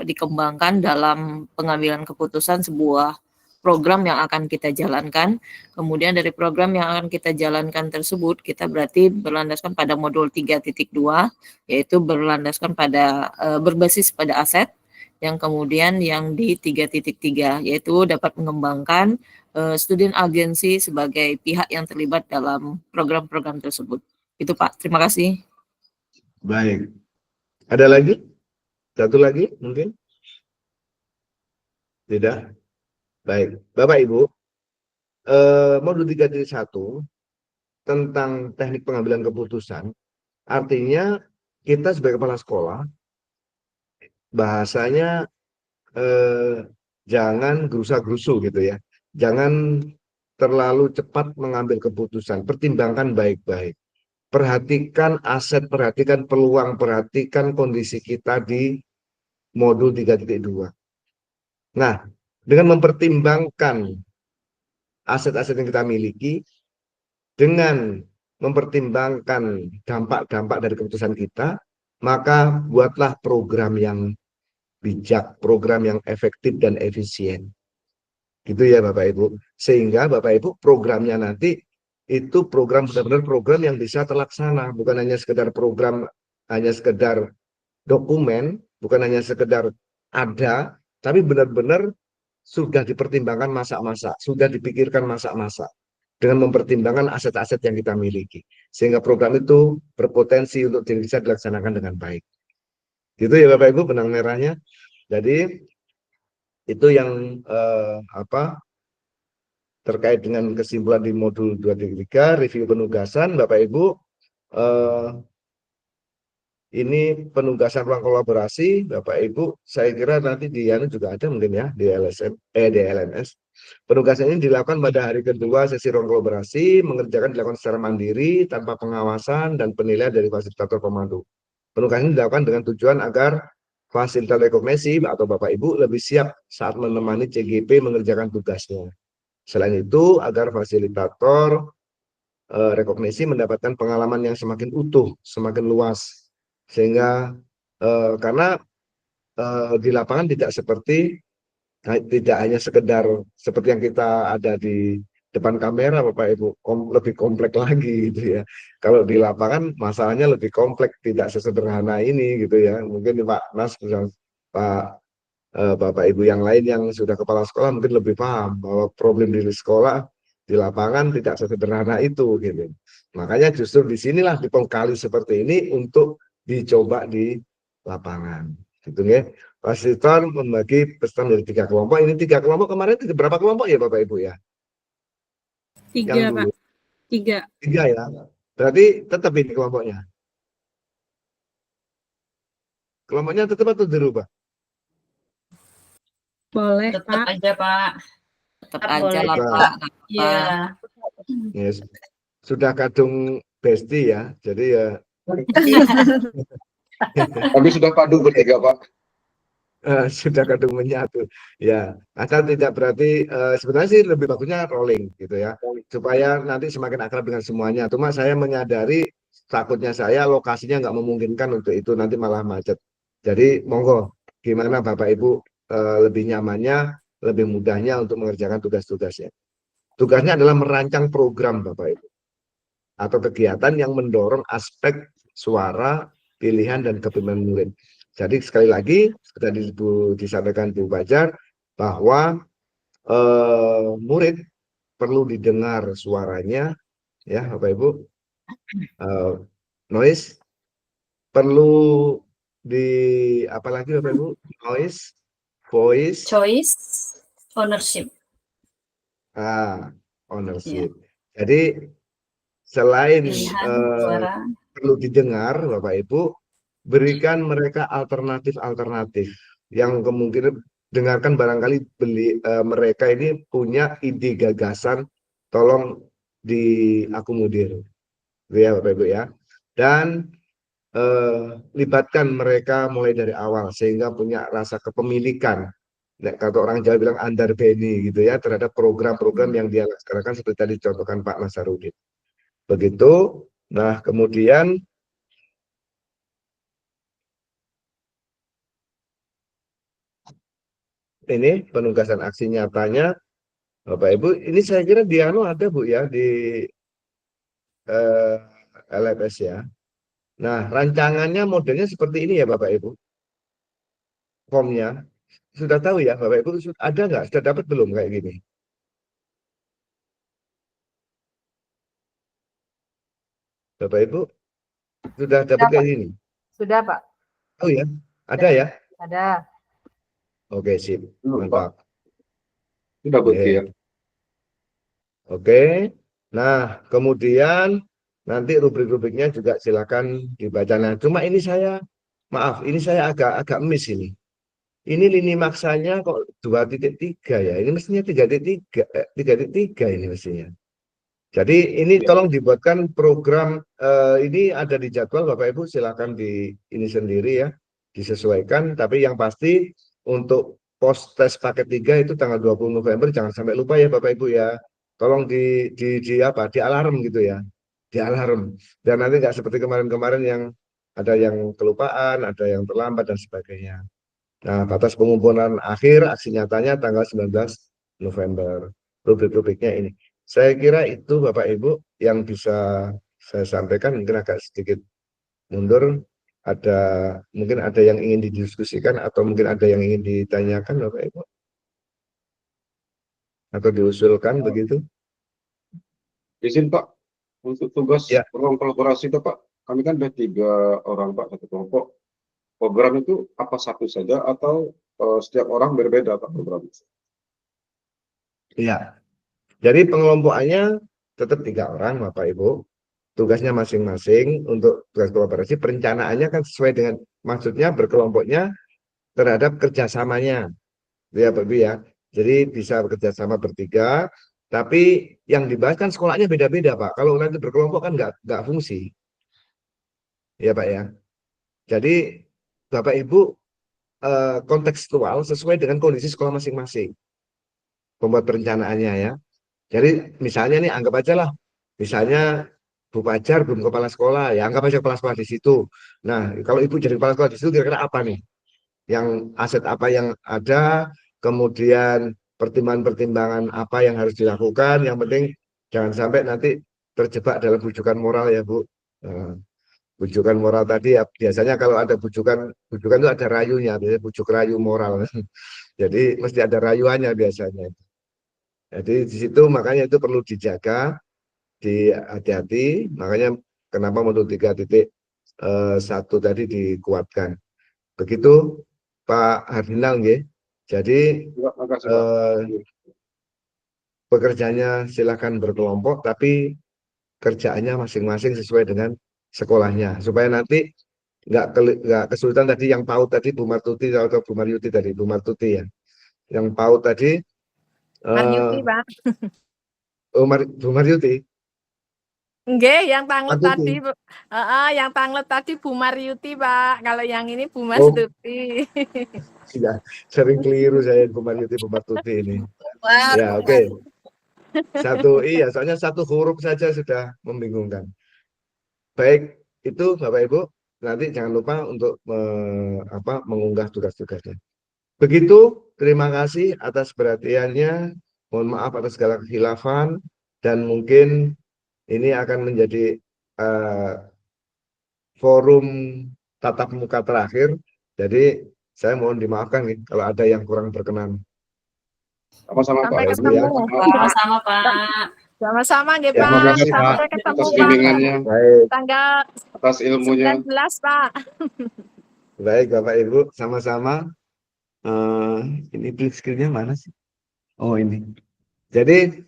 dikembangkan dalam pengambilan keputusan sebuah program yang akan kita jalankan. Kemudian dari program yang akan kita jalankan tersebut, kita berarti berlandaskan pada modul 3.2, yaitu berlandaskan pada berbasis pada aset, yang kemudian yang di 3.3, yaitu dapat mengembangkan student agency sebagai pihak yang terlibat dalam program-program tersebut. Itu Pak, terima kasih. Baik. Ada lagi? 1 lagi mungkin? Tidak? Baik, Bapak Ibu, modul 3.1 tentang teknik pengambilan keputusan, artinya kita sebagai kepala sekolah, bahasanya jangan gerusa-gerusu gitu ya. Jangan terlalu cepat mengambil keputusan, pertimbangkan baik-baik. Perhatikan aset, perhatikan peluang, perhatikan kondisi kita di modul 3.2. Nah, dengan mempertimbangkan aset-aset yang kita miliki, dengan mempertimbangkan dampak-dampak dari keputusan kita, maka buatlah program yang bijak, program yang efektif dan efisien. Gitu ya Bapak Ibu. Sehingga Bapak Ibu programnya nanti itu program benar-benar program yang bisa terlaksana, bukan hanya sekedar program, hanya sekedar dokumen, bukan hanya sekedar ada, tapi benar-benar sudah dipertimbangkan masa-masa, sudah dipikirkan masa-masa dengan mempertimbangkan aset-aset yang kita miliki. Sehingga program itu berpotensi untuk bisa dilaksanakan dengan baik. Gitu ya Bapak Ibu benang merahnya. Jadi itu yang terkait dengan kesimpulan di modul 2.3, review penugasan, Bapak Ibu. Ini penugasan ruang kolaborasi, Bapak Ibu. Saya kira nanti di Anu juga ada mungkin ya di di LMS. Penugasan ini dilakukan pada hari kedua sesi ruang kolaborasi, dilakukan secara mandiri tanpa pengawasan dan penilaian dari fasilitator pemandu. Penugasan ini dilakukan dengan tujuan agar fasilitator rekognisi atau Bapak Ibu lebih siap saat menemani CGP mengerjakan tugasnya. Selain itu, agar fasilitator rekognisi mendapatkan pengalaman yang semakin utuh, semakin luas. Sehingga karena di lapangan tidak hanya sekedar seperti yang kita ada di depan kamera Bapak Ibu, lebih kompleks lagi gitu ya. Kalau di lapangan masalahnya lebih kompleks, tidak sesederhana ini gitu ya. Mungkin Pak Nas, Pak Bapak Ibu yang lain yang sudah kepala sekolah mungkin lebih paham bahwa problem di sekolah di lapangan tidak sesederhana itu gitu. Makanya justru disinilah dipengkali seperti ini untuk dicoba di lapangan. Gitu ya. Fasilitator membagi peserta menjadi 3 kelompok. Ini 3 kelompok kemarin itu berapa kelompok ya Bapak Ibu ya? 3 Pak. 3. 3 ya. Berarti tetap ini kelompoknya. Kelompoknya tetap atau dirubah? Boleh Tetap Pak. aja Pak. Tetap aja lah boleh. Pak. Iya. Yes. Sudah kadung besti ya. Jadi ya Kami sudah padu bertiga Pak. sudah kadung menyatu ya, asal tidak berarti sebenarnya sih lebih bagusnya rolling gitu ya, supaya nanti semakin akrab dengan semuanya. Cuma saya menyadari takutnya saya lokasinya nggak memungkinkan untuk itu, nanti malah macet. Jadi monggo gimana Bapak Ibu lebih nyamannya, lebih mudahnya untuk mengerjakan tugas-tugasnya. Tugasnya adalah merancang program Bapak Ibu atau kegiatan yang mendorong aspek suara, pilihan dan kepemimpinan murid. Jadi sekali lagi tadi disampaikan Bu Bajar bahwa murid perlu didengar suaranya ya Bapak Ibu, noise perlu apalagi Bapak Ibu, noise, voice, Choice, ownership. Ownership. Jadi selain Suara. perlu didengar Bapak Ibu, berikan mereka alternatif-alternatif yang kemungkinan dengarkan, barangkali mereka ini punya ide gagasan, tolong diakomodir ya Bapak Ibu ya, dan libatkan mereka mulai dari awal sehingga punya rasa kepemilikan. Nah, kata orang Jawa bilang andar beni gitu ya, terhadap program-program yang dia laksanakan seperti tadi contohkan Pak Nasarudin. Begitu. Nah, kemudian ini penugasan aksi nyatanya Bapak Ibu, ini saya kira di ada Bu ya di LMS ya. Nah, rancangannya modelnya seperti ini ya Bapak Ibu. Formnya sudah tahu ya Bapak Ibu, ada nggak? Sudah dapat belum kayak gini? Bapak Ibu sudah dapat kayak gini? Sudah Pak. Oh ya, ada ya? Ada. Oke, sip. Mantap. Sudah betul ya. Oke. Nah, kemudian nanti rubrik-rubriknya juga silakan dibaca. Nah, cuma ini saya, maaf, ini saya agak miss ini. ini lini maksanya kok 2.3 ya, ini mestinya 3.3 ini mestinya. Jadi ini tolong dibuatkan program, ini ada di jadwal Bapak Ibu, silakan di ini sendiri ya, disesuaikan, tapi yang pasti untuk post tes paket 3 itu tanggal 20 November, jangan sampai lupa ya Bapak Ibu ya, tolong di alarm gitu ya, di alarm, dan nanti nggak seperti kemarin-kemarin yang ada yang kelupaan, ada yang terlambat dan sebagainya. Nah, batas pengumpulan akhir aksi nyatanya tanggal 19 November. Rubrik-rubriknya ini. Saya kira itu Bapak Ibu yang bisa saya sampaikan, mungkin agak sedikit mundur. Mungkin ada yang ingin didiskusikan atau mungkin ada yang ingin ditanyakan Bapak Ibu. Atau diusulkan begitu. Izin Pak, untuk tugas Ya. ruang kolaborasi itu Pak, kami kan ada 3 orang Pak, satu kelompok. Program itu apa satu saja atau setiap orang berbeda Pak program? Iya. Jadi pengelompokannya tetap 3 orang Bapak Ibu. Tugasnya masing-masing untuk tugas kolaborasi. Perencanaannya kan sesuai dengan maksudnya berkelompoknya terhadap kerjasamanya. Ya Bapak Ibu ya. Jadi bisa bekerja sama bertiga. Tapi yang dibahas kan sekolahnya beda-beda Pak. Kalau nanti berkelompok kan nggak fungsi. Ya Pak ya. Jadi Bapak Ibu kontekstual sesuai dengan kondisi sekolah masing-masing. Pembuat perencanaannya ya. Jadi misalnya nih anggap aja lah, misalnya Bu Pajar belum kepala sekolah, ya anggap aja kepala sekolah di situ. Nah, kalau Ibu jadi kepala sekolah di situ kira-kira apa nih? Yang aset apa yang ada, kemudian pertimbangan-pertimbangan apa yang harus dilakukan, yang penting jangan sampai nanti terjebak dalam bujukan moral ya Bu. Bujukan moral tadi ya, biasanya kalau ada bujukan itu ada rayunya, biasanya bujuk rayu moral. Jadi mesti ada rayuannya biasanya. Jadi di situ makanya itu perlu dijaga, hati-hati. Makanya kenapa modul 3.1 tadi dikuatkan. Begitu Pak Hardinal nggih. Jadi pekerjaannya silakan berkelompok, tapi kerjaannya masing-masing sesuai dengan sekolahnya, supaya nanti nggak kesulitan tadi yang PAUD tadi Bu Martuti atau Bu Maryuti tadi, Bu Martuti ya. Yang PAUD tadi. Maryuti, Pak. Oh, Bu Maryuti. Enggak, yang tanglet Martuti. tadi, yang tanglet tadi Bu Maryuti, Pak. Kalau yang ini Bu Mastuti. Ya, sering keliru saya Bu Maryuti, Bu Martuti ini. Ya, oke. Iya, soalnya satu huruf saja sudah membingungkan. Baik, itu Bapak Ibu, nanti jangan lupa untuk mengunggah tugas-tugasnya. Begitu, terima kasih atas perhatiannya. Mohon maaf atas segala kekhilafan, dan mungkin ini akan menjadi forum tatap muka terakhir. Jadi saya mohon dimaafkan nih kalau ada yang kurang berkenan. Sama-sama Pak. Sama-sama Pak. Sama-sama nggih Ya, Pak. terima kasih, Pak, Sampai ketemu atas Pak. bimbingannya. Baik, Tanggal Atas ilmunya. 19 Pak. baik Bapak Ibu, sama-sama. Ini print screen-nya mana sih? Oh ini. Jadi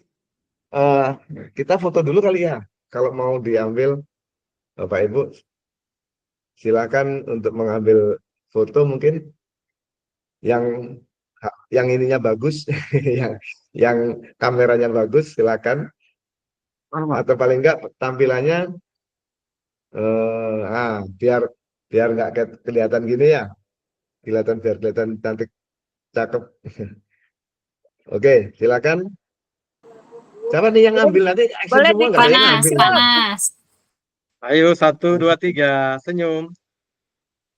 kita foto dulu kali ya. Kalau mau diambil Bapak Ibu, silakan untuk mengambil foto mungkin yang ininya bagus, yang kameranya bagus, silakan. Atau paling enggak tampilannya biar nggak kelihatan gini ya, biar kelihatan cantik, cakep. Oke, silakan. Siapa nih yang ngambil nanti? Boleh Semua nggak ada yang ngambil. Panas. Ayo 1, 2, 3 senyum.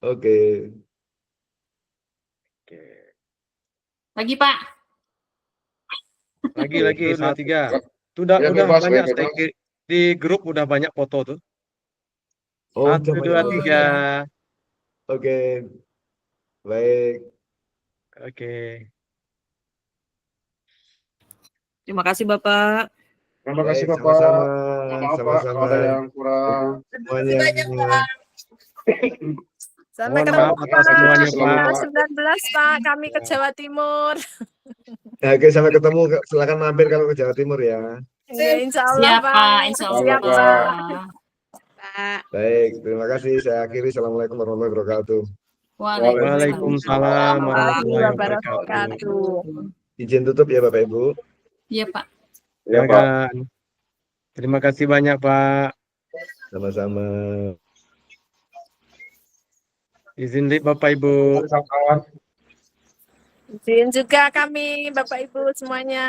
Oke. Lagi Pak. Lagi 1, 2, 3. Udah bebas, banyak bebas. di grup udah banyak foto tuh. Oh, 1, 2, 3. Oke. Baik. Oke. Terima kasih Bapak. Terima kasih Baik, Bapak. sama-sama. Maaf Pak, Sama-sama. kalau ada yang kurang. Semuanya. Sampai Mohon ketemu maaf atas semuanya, Pak. tanggal 19 Pak. Kami ke Jawa Timur. Ya, oke, sampai ketemu. Silakan mampir kalau ke Jawa Timur ya. Ya, insya Allah Siap Pak. Pak, insya Allah Siap Pak. Pak. Pak. Baik, terima kasih. Saya akhiri. Assalamualaikum warahmatullahi wabarakatuh. Waalaikumsalam warahmatullahi wabarakatuh. wabarakatuh. Izin tutup ya Bapak Ibu. Iya, Pak. Ya, Pak. Silakan. Terima kasih banyak, Pak. Sama-sama. Izin lihat Bapak Ibu. Izin juga kami Bapak Ibu semuanya.